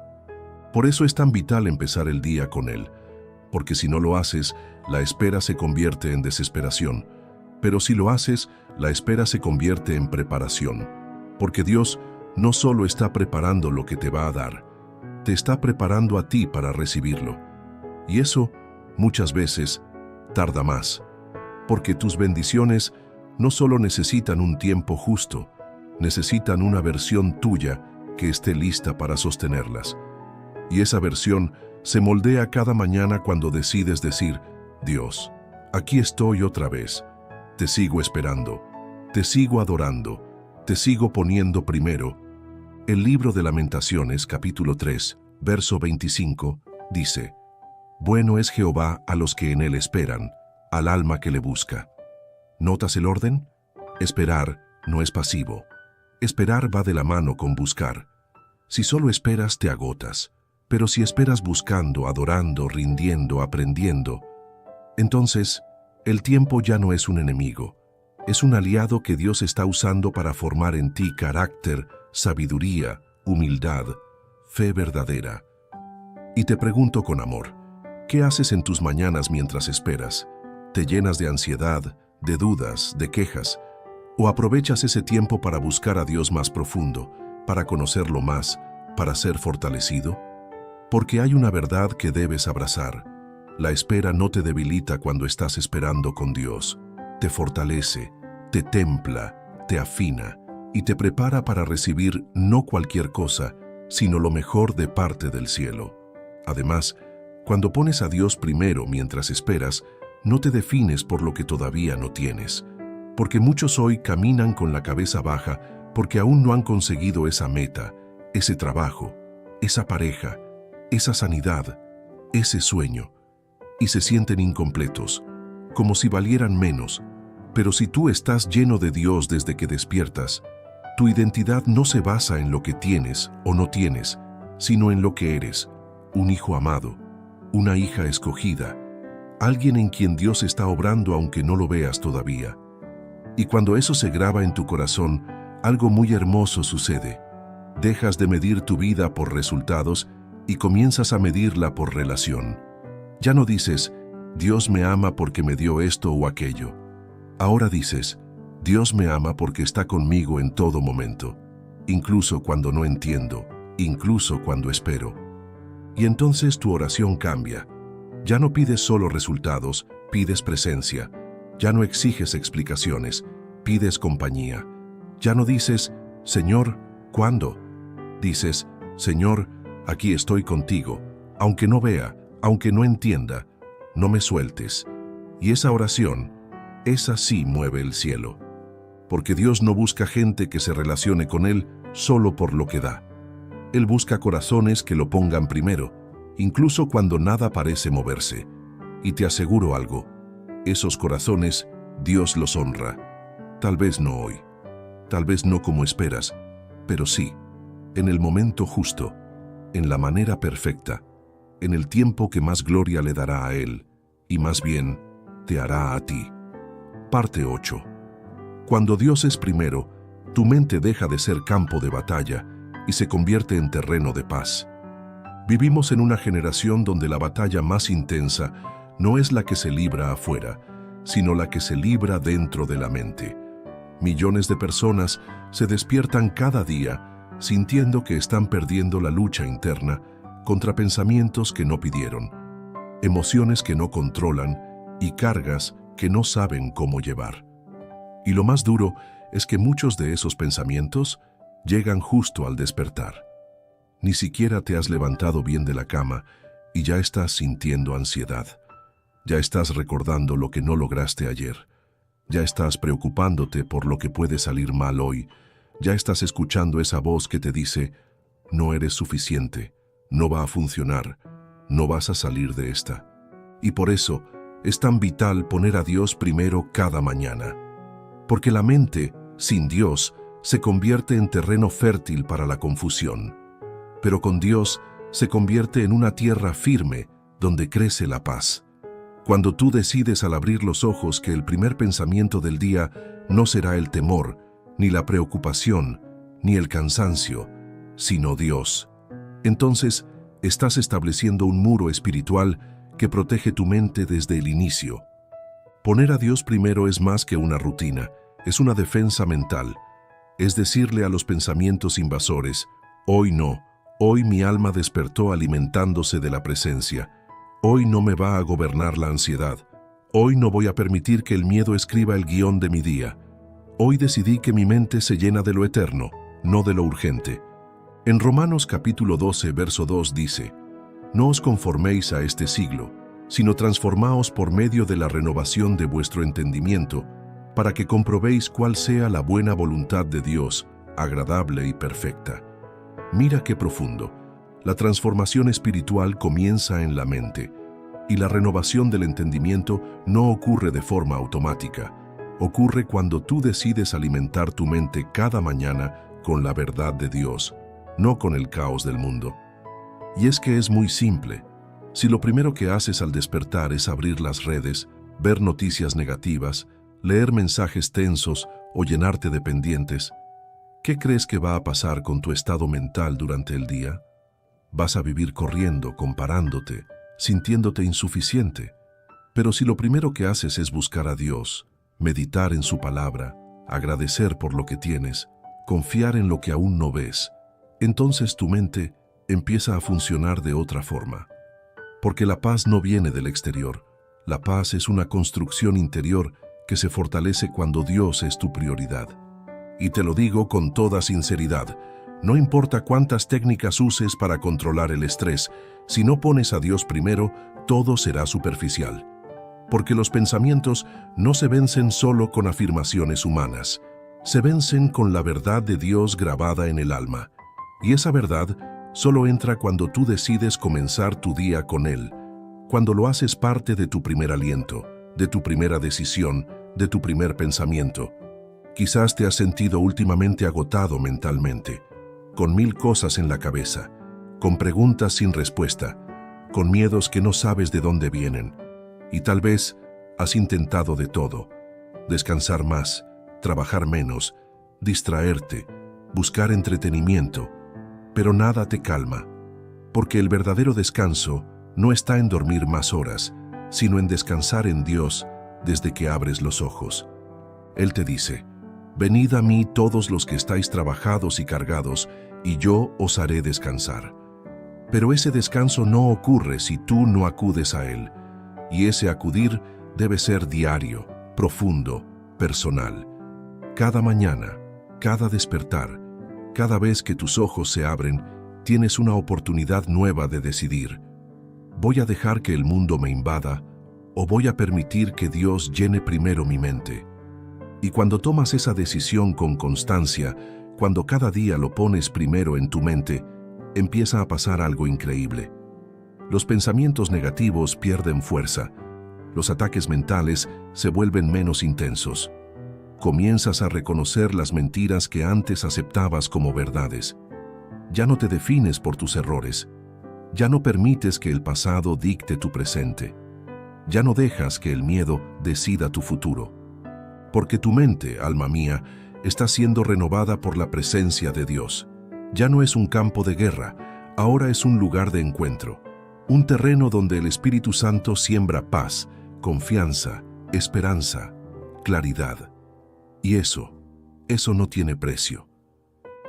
Por eso es tan vital empezar el día con Él, porque si no lo haces, la espera se convierte en desesperación. Pero si lo haces, la espera se convierte en preparación, porque Dios no solo está preparando lo que te va a dar, te está preparando a ti para recibirlo. Y eso, muchas veces, tarda más, porque tus bendiciones no solo necesitan un tiempo justo, necesitan una versión tuya que esté lista para sostenerlas. Y esa versión se moldea cada mañana cuando decides decir, Dios, aquí estoy otra vez, te sigo esperando, te sigo adorando, te sigo poniendo primero. El libro de Lamentaciones, capítulo 3, verso 25, dice, Bueno es Jehová a los que en Él esperan, al alma que le busca. ¿Notas el orden? Esperar no es pasivo. Esperar va de la mano con buscar. Si solo esperas, te agotas. Pero si esperas buscando, adorando, rindiendo, aprendiendo, entonces el tiempo ya no es un enemigo. Es un aliado que Dios está usando para formar en ti carácter, sabiduría, humildad, fe verdadera. Y te pregunto con amor, ¿qué haces en tus mañanas mientras esperas? ¿Te llenas de ansiedad, de dudas, de quejas? ¿O aprovechas ese tiempo para buscar a Dios más profundo, para conocerlo más, para ser fortalecido? Porque hay una verdad que debes abrazar. La espera no te debilita cuando estás esperando con Dios. Te fortalece, te templa, te afina y te prepara para recibir no cualquier cosa, sino lo mejor de parte del cielo. Además, cuando pones a Dios primero mientras esperas, no te defines por lo que todavía no tienes. Porque muchos hoy caminan con la cabeza baja porque aún no han conseguido esa meta, ese trabajo, esa pareja, esa sanidad, ese sueño, y se sienten incompletos, como si valieran menos. Pero si tú estás lleno de Dios desde que despiertas, tu identidad no se basa en lo que tienes o no tienes, sino en lo que eres, un hijo amado, una hija escogida, alguien en quien Dios está obrando aunque no lo veas todavía. Y cuando eso se graba en tu corazón, algo muy hermoso sucede. Dejas de medir tu vida por resultados y comienzas a medirla por relación. Ya no dices, Dios me ama porque me dio esto o aquello. Ahora dices, Dios me ama porque está conmigo en todo momento, incluso cuando no entiendo, incluso cuando espero. Y entonces tu oración cambia. Ya no pides solo resultados, pides presencia. Ya no exiges explicaciones, pides compañía. Ya no dices, Señor, ¿cuándo? Dices, Señor, aquí estoy contigo, aunque no vea, aunque no entienda, no me sueltes. Y esa oración, esa sí mueve el cielo. Porque Dios no busca gente que se relacione con Él solo por lo que da. Él busca corazones que lo pongan primero, incluso cuando nada parece moverse. Y te aseguro algo, esos corazones Dios los honra. Tal vez no hoy, tal vez no como esperas, pero sí, en el momento justo, en la manera perfecta, en el tiempo que más gloria le dará a Él, y más bien te hará a ti. Parte 8. Cuando Dios es primero, tu mente deja de ser campo de batalla y se convierte en terreno de paz. Vivimos en una generación donde la batalla más intensa no es la que se libra afuera, sino la que se libra dentro de la mente. Millones de personas se despiertan cada día sintiendo que están perdiendo la lucha interna contra pensamientos que no pidieron, emociones que no controlan y cargas que no saben cómo llevar. Y lo más duro es que muchos de esos pensamientos llegan justo al despertar. Ni siquiera te has levantado bien de la cama y ya estás sintiendo ansiedad. Ya estás recordando lo que no lograste ayer. Ya estás preocupándote por lo que puede salir mal hoy. Ya estás escuchando esa voz que te dice, no eres suficiente, no va a funcionar, no vas a salir de esta. Y por eso es tan vital poner a Dios primero cada mañana. Porque la mente, sin Dios, se convierte en terreno fértil para la confusión. Pero con Dios se convierte en una tierra firme donde crece la paz. Cuando tú decides al abrir los ojos que el primer pensamiento del día no será el temor, ni la preocupación, ni el cansancio, sino Dios, entonces estás estableciendo un muro espiritual que protege tu mente desde el inicio. Poner a Dios primero es más que una rutina, es una defensa mental. Es decirle a los pensamientos invasores, hoy no, hoy mi alma despertó alimentándose de la presencia. Hoy no me va a gobernar la ansiedad. Hoy no voy a permitir que el miedo escriba el guión de mi día. Hoy decidí que mi mente se llena de lo eterno, no de lo urgente. En Romanos capítulo 12, verso 2 dice, no os conforméis a este siglo, sino transformaos por medio de la renovación de vuestro entendimiento, para que comprobéis cuál sea la buena voluntad de Dios, agradable y perfecta. Mira qué profundo. La transformación espiritual comienza en la mente, y la renovación del entendimiento no ocurre de forma automática. Ocurre cuando tú decides alimentar tu mente cada mañana con la verdad de Dios, no con el caos del mundo. Y es que es muy simple. Si lo primero que haces al despertar es abrir las redes, ver noticias negativas, leer mensajes tensos o llenarte de pendientes, ¿qué crees que va a pasar con tu estado mental durante el día? Vas a vivir corriendo, comparándote, sintiéndote insuficiente. Pero si lo primero que haces es buscar a Dios, meditar en su palabra, agradecer por lo que tienes, confiar en lo que aún no ves, entonces tu mente empieza a funcionar de otra forma. Porque la paz no viene del exterior. La paz es una construcción interior que se fortalece cuando Dios es tu prioridad. Y te lo digo con toda sinceridad, no importa cuántas técnicas uses para controlar el estrés, si no pones a Dios primero, todo será superficial. Porque los pensamientos no se vencen solo con afirmaciones humanas, se vencen con la verdad de Dios grabada en el alma. Y esa verdad solo entra cuando tú decides comenzar tu día con Él, cuando lo haces parte de tu primer aliento, de tu primera decisión, de tu primer pensamiento. Quizás te has sentido últimamente agotado mentalmente, con 1000 cosas en la cabeza, con preguntas sin respuesta, con miedos que no sabes de dónde vienen. Y tal vez has intentado de todo, descansar más, trabajar menos, distraerte, buscar entretenimiento, pero nada te calma, porque el verdadero descanso no está en dormir más horas, sino en descansar en Dios desde que abres los ojos. Él te dice, venid a mí todos los que estáis trabajados y cargados, y yo os haré descansar. Pero ese descanso no ocurre si tú no acudes a Él, y ese acudir debe ser diario, profundo, personal. Cada mañana, cada despertar, cada vez que tus ojos se abren, tienes una oportunidad nueva de decidir. ¿Voy a dejar que el mundo me invada ¿O voy a permitir que Dios llene primero mi mente? Y cuando tomas esa decisión con constancia, cuando cada día lo pones primero en tu mente, empieza a pasar algo increíble. Los pensamientos negativos pierden fuerza. Los ataques mentales se vuelven menos intensos. Comienzas a reconocer las mentiras que antes aceptabas como verdades. Ya no te defines por tus errores. Ya no permites que el pasado dicte tu presente. Ya no dejas que el miedo decida tu futuro. Porque tu mente, alma mía, está siendo renovada por la presencia de Dios. Ya no es un campo de guerra, ahora es un lugar de encuentro. Un terreno donde el Espíritu Santo siembra paz, confianza, esperanza, claridad. Y eso no tiene precio.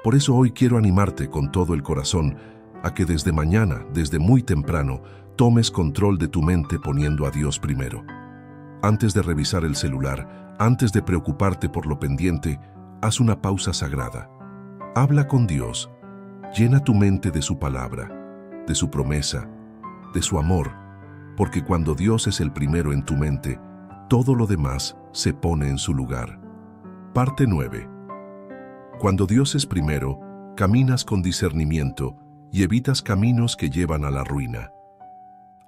Por eso hoy quiero animarte con todo el corazón a que desde mañana, desde muy temprano, tomes control de tu mente poniendo a Dios primero. Antes de revisar el celular, antes de preocuparte por lo pendiente, haz una pausa sagrada. Habla con Dios. Llena tu mente de su palabra, de su promesa, de su amor, porque cuando Dios es el primero en tu mente, todo lo demás se pone en su lugar. Parte 9. Cuando Dios es primero, caminas con discernimiento y evitas caminos que llevan a la ruina.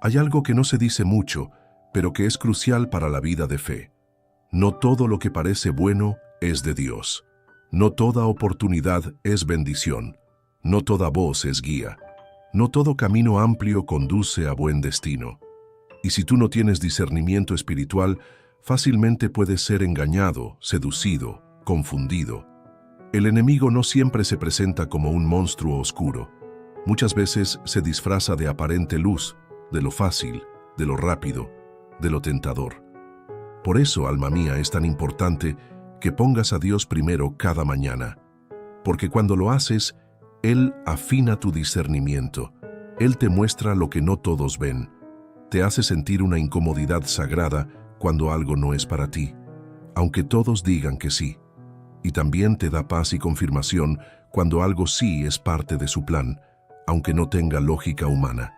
Hay algo que no se dice mucho, pero que es crucial para la vida de fe. No todo lo que parece bueno es de Dios. No toda oportunidad es bendición. No toda voz es guía. No todo camino amplio conduce a buen destino. Y si tú no tienes discernimiento espiritual, fácilmente puedes ser engañado, seducido, confundido. El enemigo no siempre se presenta como un monstruo oscuro. Muchas veces se disfraza de aparente luz, de lo fácil, de lo rápido, de lo tentador. Por eso, alma mía, es tan importante que pongas a Dios primero cada mañana. Porque cuando lo haces, Él afina tu discernimiento. Él te muestra lo que no todos ven. Te hace sentir una incomodidad sagrada cuando algo no es para ti, aunque todos digan que sí. Y también te da paz y confirmación cuando algo sí es parte de su plan, aunque no tenga lógica humana.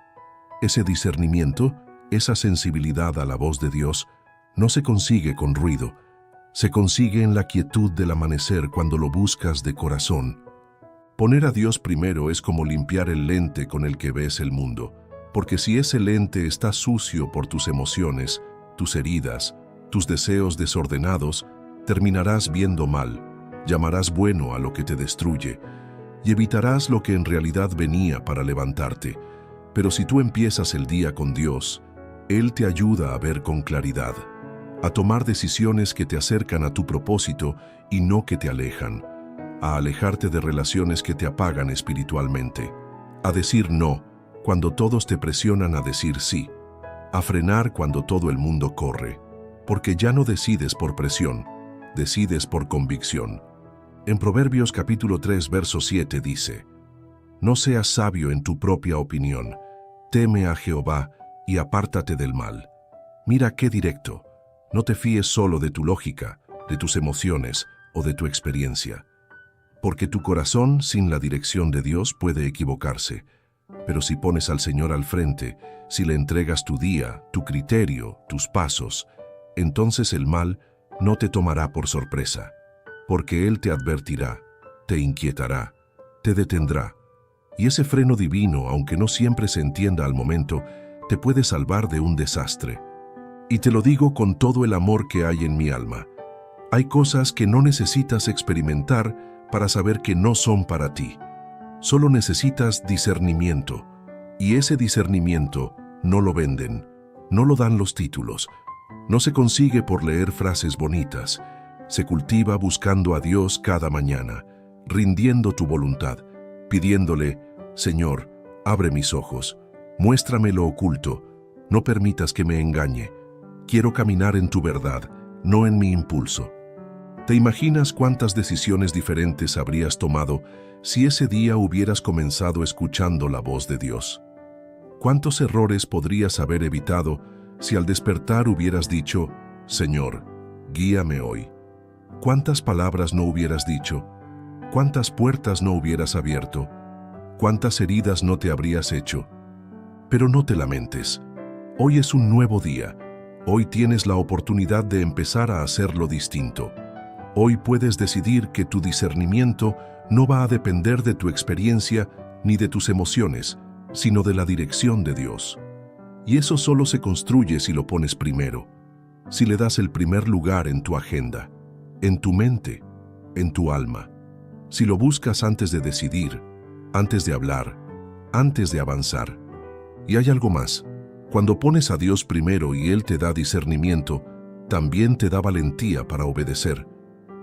Ese discernimiento, esa sensibilidad a la voz de Dios, no se consigue con ruido, se consigue en la quietud del amanecer cuando lo buscas de corazón. Poner a Dios primero es como limpiar el lente con el que ves el mundo, porque si ese lente está sucio por tus emociones, tus heridas, tus deseos desordenados, terminarás viendo mal, llamarás bueno a lo que te destruye y evitarás lo que en realidad venía para levantarte. Pero si tú empiezas el día con Dios, Él te ayuda a ver con claridad, a tomar decisiones que te acercan a tu propósito y no que te alejan, a alejarte de relaciones que te apagan espiritualmente, a decir no cuando todos te presionan a decir sí, a frenar cuando todo el mundo corre, porque ya no decides por presión, decides por convicción. En Proverbios capítulo 3, verso 7 dice: No seas sabio en tu propia opinión, teme a Jehová y apártate del mal. Mira qué directo, no te fíes solo de tu lógica, de tus emociones o de tu experiencia. Porque tu corazón sin la dirección de Dios puede equivocarse, pero si pones al Señor al frente, si le entregas tu día, tu criterio, tus pasos, entonces el mal no te tomará por sorpresa, porque Él te advertirá, te inquietará, te detendrá. Y ese freno divino, aunque no siempre se entienda al momento, te puede salvar de un desastre. Y te lo digo con todo el amor que hay en mi alma. Hay cosas que no necesitas experimentar para saber que no son para ti. Solo necesitas discernimiento. Y ese discernimiento no lo venden, no lo dan los títulos. No se consigue por leer frases bonitas. Se cultiva buscando a Dios cada mañana, rindiendo tu voluntad, pidiéndole: Señor, abre mis ojos, muéstrame lo oculto, no permitas que me engañe. Quiero caminar en tu verdad, no en mi impulso. ¿Te imaginas cuántas decisiones diferentes habrías tomado si ese día hubieras comenzado escuchando la voz de Dios? ¿Cuántos errores podrías haber evitado si al despertar hubieras dicho: Señor, guíame hoy? ¿Cuántas palabras no hubieras dicho? ¿Cuántas puertas no hubieras abierto? ¿Cuántas heridas no te habrías hecho? Pero no te lamentes. Hoy es un nuevo día, Hoy tienes la oportunidad de empezar a hacerlo distinto. Hoy puedes decidir que tu discernimiento no va a depender de tu experiencia ni de tus emociones, sino de la dirección de Dios. Y eso solo se construye si lo pones primero, si le das el primer lugar en tu agenda, en tu mente, en tu alma. Si lo buscas antes de decidir, antes de hablar, antes de avanzar. Y hay algo más. Cuando pones a Dios primero y Él te da discernimiento, también te da valentía para obedecer.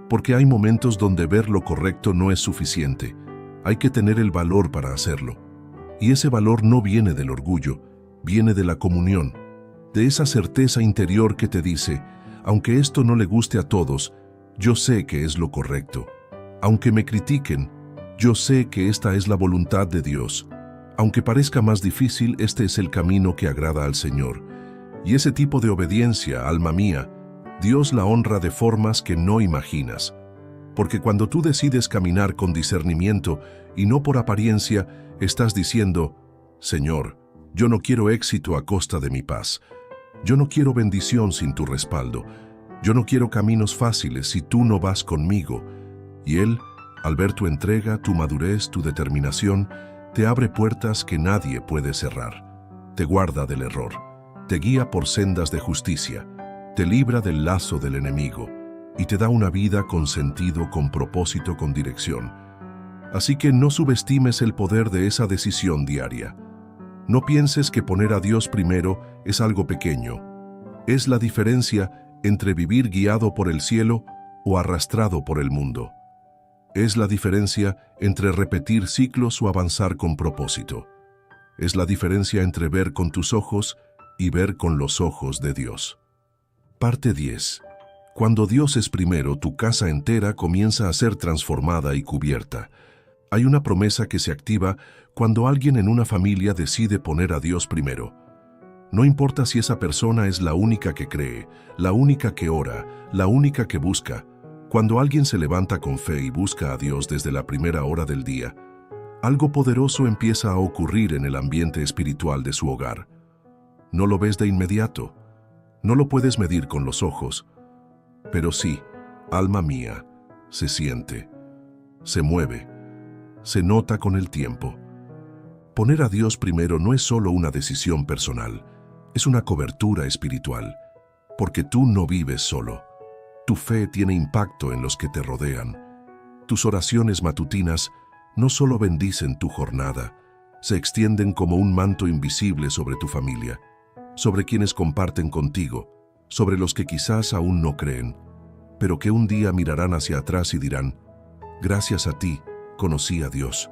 Porque hay momentos donde ver lo correcto no es suficiente. Hay que tener el valor para hacerlo. Y ese valor no viene del orgullo, viene de la comunión, de esa certeza interior que te dice, aunque esto no le guste a todos, yo sé que es lo correcto. Aunque me critiquen, yo sé que esta es la voluntad de Dios. Aunque parezca más difícil, este es el camino que agrada al Señor. Y ese tipo de obediencia, alma mía, Dios la honra de formas que no imaginas. Porque cuando tú decides caminar con discernimiento y no por apariencia, estás diciendo, Señor, yo no quiero éxito a costa de mi paz. Yo no quiero bendición sin tu respaldo. Yo no quiero caminos fáciles si tú no vas conmigo. Y Él, al ver tu entrega, tu madurez, tu determinación, te abre puertas que nadie puede cerrar. Te guarda del error. Te guía por sendas de justicia. Te libra del lazo del enemigo. Y te da una vida con sentido, con propósito, con dirección. Así que no subestimes el poder de esa decisión diaria. No pienses que poner a Dios primero es algo pequeño. Es la diferencia entre vivir guiado por el cielo o arrastrado por el mundo. Es la diferencia entre repetir ciclos o avanzar con propósito. Es la diferencia entre ver con tus ojos y ver con los ojos de Dios. Parte 10. Cuando Dios es primero, tu casa entera comienza a ser transformada y cubierta. Hay una promesa que se activa cuando alguien en una familia decide poner a Dios primero. No importa si esa persona es la única que cree, la única que ora, la única que busca. Cuando alguien se levanta con fe y busca a Dios desde la primera hora del día, algo poderoso empieza a ocurrir en el ambiente espiritual de su hogar. No lo ves de inmediato, no lo puedes medir con los ojos, pero sí, alma mía, se siente, se mueve, se nota con el tiempo. Poner a Dios primero no es solo una decisión personal, es una cobertura espiritual, porque tú no vives solo. Tu fe tiene impacto en los que te rodean. Tus oraciones matutinas no solo bendicen tu jornada, se extienden como un manto invisible sobre tu familia, sobre quienes comparten contigo, sobre los que quizás aún no creen, pero que un día mirarán hacia atrás y dirán, gracias a ti, conocí a Dios.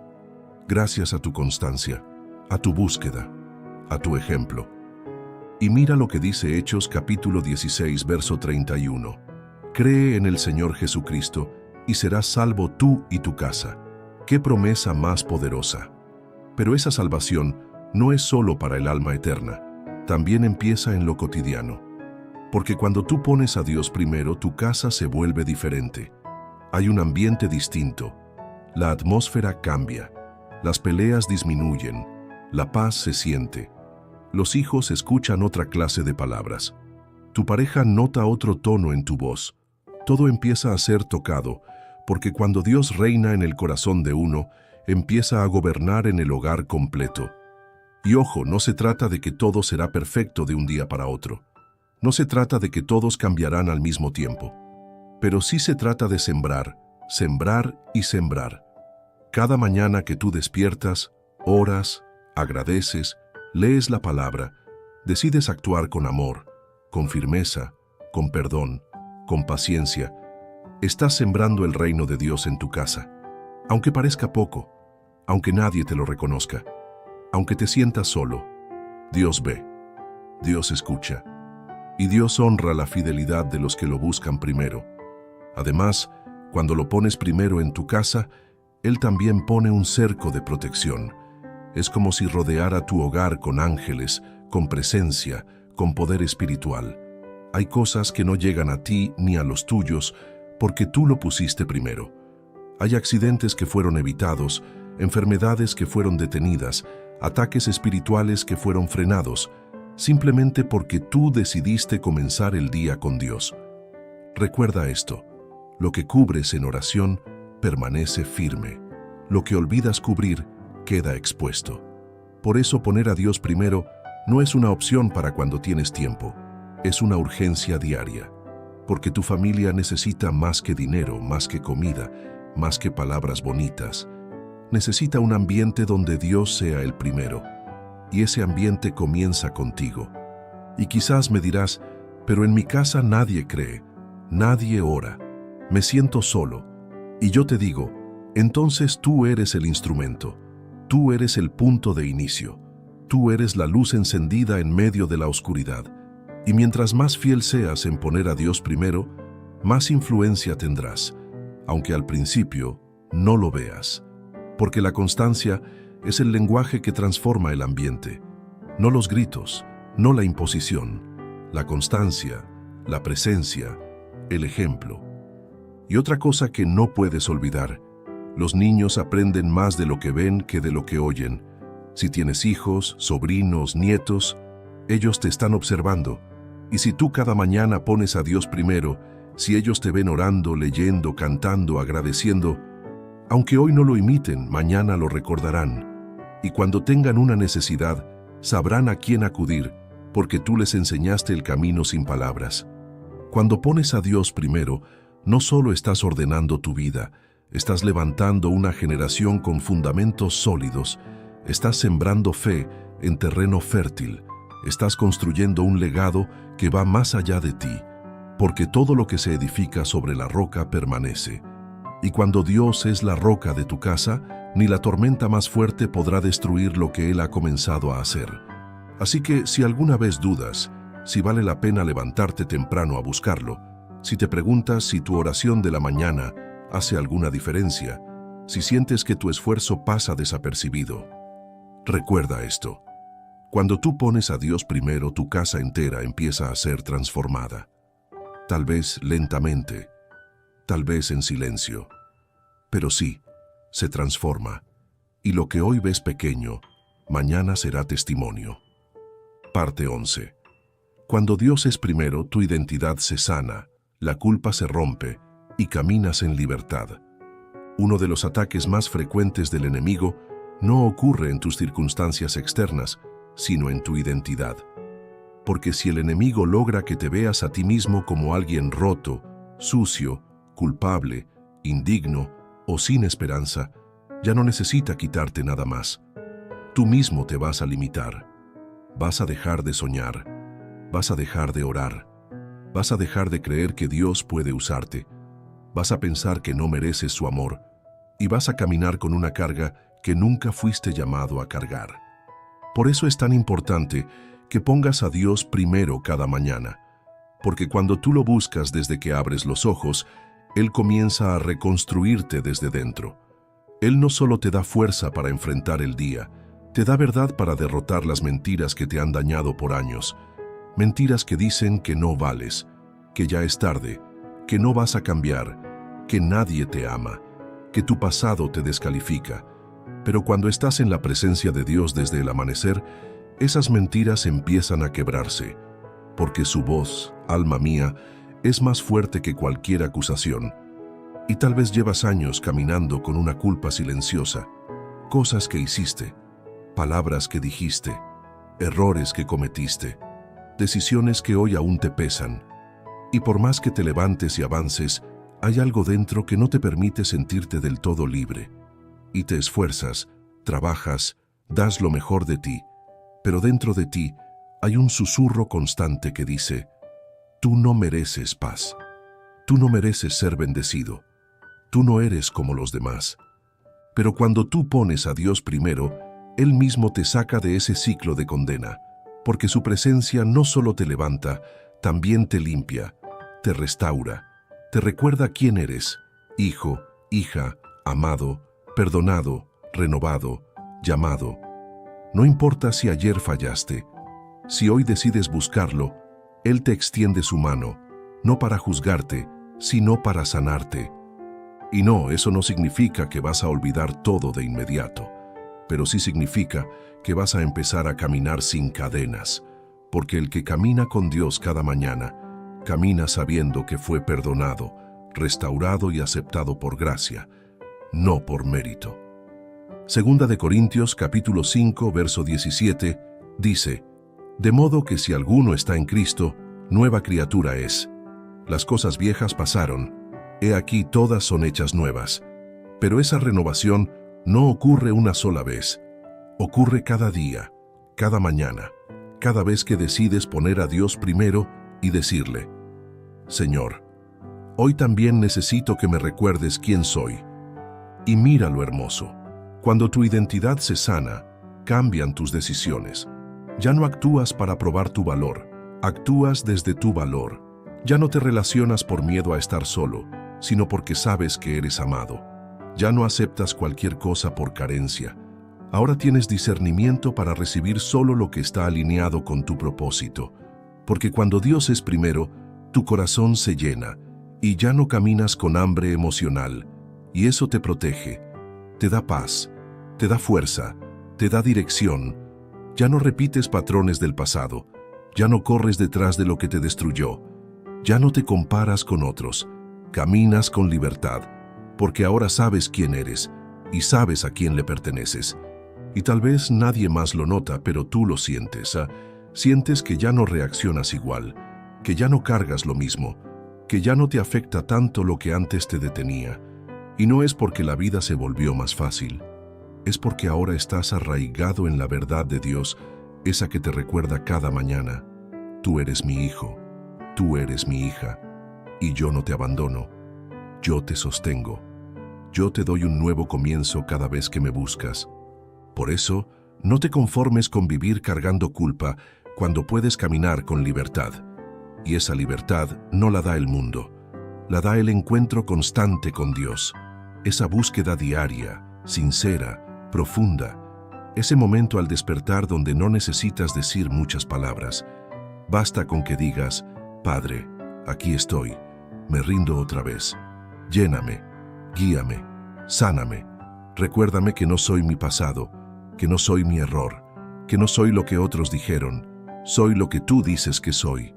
Gracias a tu constancia, a tu búsqueda, a tu ejemplo. Y mira lo que dice Hechos capítulo 16, verso 31. Cree en el Señor Jesucristo y serás salvo tú y tu casa. ¡Qué promesa más poderosa! Pero esa salvación no es solo para el alma eterna, también empieza en lo cotidiano. Porque cuando tú pones a Dios primero, tu casa se vuelve diferente. Hay un ambiente distinto. La atmósfera cambia. Las peleas disminuyen. La paz se siente. Los hijos escuchan otra clase de palabras. Tu pareja nota otro tono en tu voz. Todo empieza a ser tocado, porque cuando Dios reina en el corazón de uno, empieza a gobernar en el hogar completo. Y ojo, no se trata de que todo será perfecto de un día para otro. No se trata de que todos cambiarán al mismo tiempo. Pero sí se trata de sembrar, sembrar y sembrar. Cada mañana que tú despiertas, oras, agradeces, lees la palabra, decides actuar con amor, con firmeza, con perdón, con paciencia, estás sembrando el reino de Dios en tu casa. Aunque parezca poco, aunque nadie te lo reconozca, aunque te sientas solo, Dios ve, Dios escucha, y Dios honra la fidelidad de los que lo buscan primero. Además, cuando lo pones primero en tu casa, Él también pone un cerco de protección. Es como si rodeara tu hogar con ángeles, con presencia, con poder espiritual. Hay cosas que no llegan a ti ni a los tuyos porque tú lo pusiste primero. Hay accidentes que fueron evitados, enfermedades que fueron detenidas, ataques espirituales que fueron frenados, simplemente porque tú decidiste comenzar el día con Dios. Recuerda esto: lo que cubres en oración permanece firme. Lo que olvidas cubrir queda expuesto. Por eso poner a Dios primero no es una opción para cuando tienes tiempo, es una urgencia diaria. Porque tu familia necesita más que dinero, más que comida, más que palabras bonitas. Necesita un ambiente donde Dios sea el primero. Y ese ambiente comienza contigo. Y quizás me dirás, pero en mi casa nadie cree, nadie ora, me siento solo. Y yo te digo, entonces tú eres el instrumento, tú eres el punto de inicio, tú eres la luz encendida en medio de la oscuridad. Y mientras más fiel seas en poner a Dios primero, más influencia tendrás, aunque al principio no lo veas. Porque la constancia es el lenguaje que transforma el ambiente, no los gritos, no la imposición, la constancia, la presencia, el ejemplo. Y otra cosa que no puedes olvidar: los niños aprenden más de lo que ven que de lo que oyen. Si tienes hijos, sobrinos, nietos, ellos te están observando. Y si tú cada mañana pones a Dios primero, si ellos te ven orando, leyendo, cantando, agradeciendo, aunque hoy no lo imiten, mañana lo recordarán. Y cuando tengan una necesidad, sabrán a quién acudir, porque tú les enseñaste el camino sin palabras. Cuando pones a Dios primero, no solo estás ordenando tu vida, estás levantando una generación con fundamentos sólidos, estás sembrando fe en terreno fértil, estás construyendo un legado que va más allá de ti, porque todo lo que se edifica sobre la roca permanece. Y cuando Dios es la roca de tu casa, ni la tormenta más fuerte podrá destruir lo que Él ha comenzado a hacer. Así que si alguna vez dudas si vale la pena levantarte temprano a buscarlo, si te preguntas si tu oración de la mañana hace alguna diferencia, si sientes que tu esfuerzo pasa desapercibido, recuerda esto: cuando tú pones a Dios primero, tu casa entera empieza a ser transformada. Tal vez lentamente, tal vez en silencio, pero sí, se transforma. Y lo que hoy ves pequeño, mañana será testimonio. Parte 11. Cuando Dios es primero, tu identidad se sana, la culpa se rompe y caminas en libertad. Uno de los ataques más frecuentes del enemigo no ocurre en tus circunstancias externas, sino en tu identidad. Porque si el enemigo logra que te veas a ti mismo como alguien roto, sucio, culpable, indigno o sin esperanza, ya no necesita quitarte nada más. Tú mismo te vas a limitar. Vas a dejar de soñar. Vas a dejar de orar. Vas a dejar de creer que Dios puede usarte. Vas a pensar que no mereces su amor. Y vas a caminar con una carga que nunca fuiste llamado a cargar. Por eso es tan importante que pongas a Dios primero cada mañana. Porque cuando tú lo buscas desde que abres los ojos, Él comienza a reconstruirte desde dentro. Él no solo te da fuerza para enfrentar el día, te da verdad para derrotar las mentiras que te han dañado por años. Mentiras que dicen que no vales, que ya es tarde, que no vas a cambiar, que nadie te ama, que tu pasado te descalifica. Pero cuando estás en la presencia de Dios desde el amanecer, esas mentiras empiezan a quebrarse, porque su voz, alma mía, es más fuerte que cualquier acusación. Y tal vez llevas años caminando con una culpa silenciosa, cosas que hiciste, palabras que dijiste, errores que cometiste, decisiones que hoy aún te pesan. Y por más que te levantes y avances, hay algo dentro que no te permite sentirte del todo libre. Y te esfuerzas, trabajas, das lo mejor de ti, pero dentro de ti hay un susurro constante que dice: tú no mereces paz, tú no mereces ser bendecido, tú no eres como los demás. Pero cuando tú pones a Dios primero, Él mismo te saca de ese ciclo de condena, porque su presencia no solo te levanta, también te limpia, te restaura, te recuerda quién eres: hijo, hija, amado, perdonado, renovado, llamado. No importa si ayer fallaste, si hoy decides buscarlo, Él te extiende su mano, no para juzgarte, sino para sanarte. Y no, eso no significa que vas a olvidar todo de inmediato, pero sí significa que vas a empezar a caminar sin cadenas, porque el que camina con Dios cada mañana, camina sabiendo que fue perdonado, restaurado y aceptado por gracia, no por mérito. Segunda de Corintios capítulo 5, verso 17, dice: de modo que si alguno está en Cristo, nueva criatura es. Las cosas viejas pasaron, he aquí todas son hechas nuevas. Pero esa renovación no ocurre una sola vez, ocurre cada día, cada mañana, cada vez que decides poner a Dios primero y decirle: Señor, hoy también necesito que me recuerdes quién soy. Y mira lo hermoso, cuando tu identidad se sana, cambian tus decisiones. Ya no actúas para probar tu valor, actúas desde tu valor. Ya no te relacionas por miedo a estar solo, sino porque sabes que eres amado. Ya no aceptas cualquier cosa por carencia. Ahora tienes discernimiento para recibir solo lo que está alineado con tu propósito. Porque cuando Dios es primero, tu corazón se llena y ya no caminas con hambre emocional. Y eso te protege, te da paz, te da fuerza, te da dirección. Ya no repites patrones del pasado, ya no corres detrás de lo que te destruyó, ya no te comparas con otros, caminas con libertad, porque ahora sabes quién eres y sabes a quién le perteneces. Y tal vez nadie más lo nota, pero tú lo sientes, sientes que ya no reaccionas igual, que ya no cargas lo mismo, que ya no te afecta tanto lo que antes te detenía. Y no es porque la vida se volvió más fácil, es porque ahora estás arraigado en la verdad de Dios, esa que te recuerda cada mañana: tú eres mi hijo, tú eres mi hija, y yo no te abandono, yo te sostengo, yo te doy un nuevo comienzo cada vez que me buscas. Por eso, no te conformes con vivir cargando culpa cuando puedes caminar con libertad. Y esa libertad no la da el mundo, la da el encuentro constante con Dios, esa búsqueda diaria, sincera, profunda, ese momento al despertar donde no necesitas decir muchas palabras. Basta con que digas: Padre, aquí estoy, me rindo otra vez. Lléname, guíame, sáname. Recuérdame que no soy mi pasado, que no soy mi error, que no soy lo que otros dijeron, soy lo que tú dices que soy.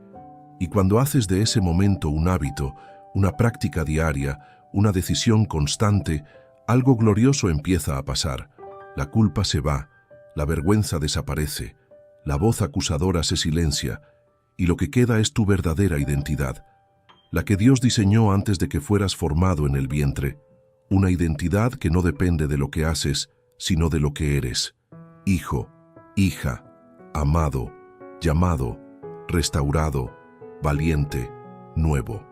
Y cuando haces de ese momento un hábito, una práctica diaria, una decisión constante, algo glorioso empieza a pasar. La culpa se va, la vergüenza desaparece, la voz acusadora se silencia, y lo que queda es tu verdadera identidad, la que Dios diseñó antes de que fueras formado en el vientre, una identidad que no depende de lo que haces, sino de lo que eres: hijo, hija, amado, llamado, restaurado, valiente, nuevo.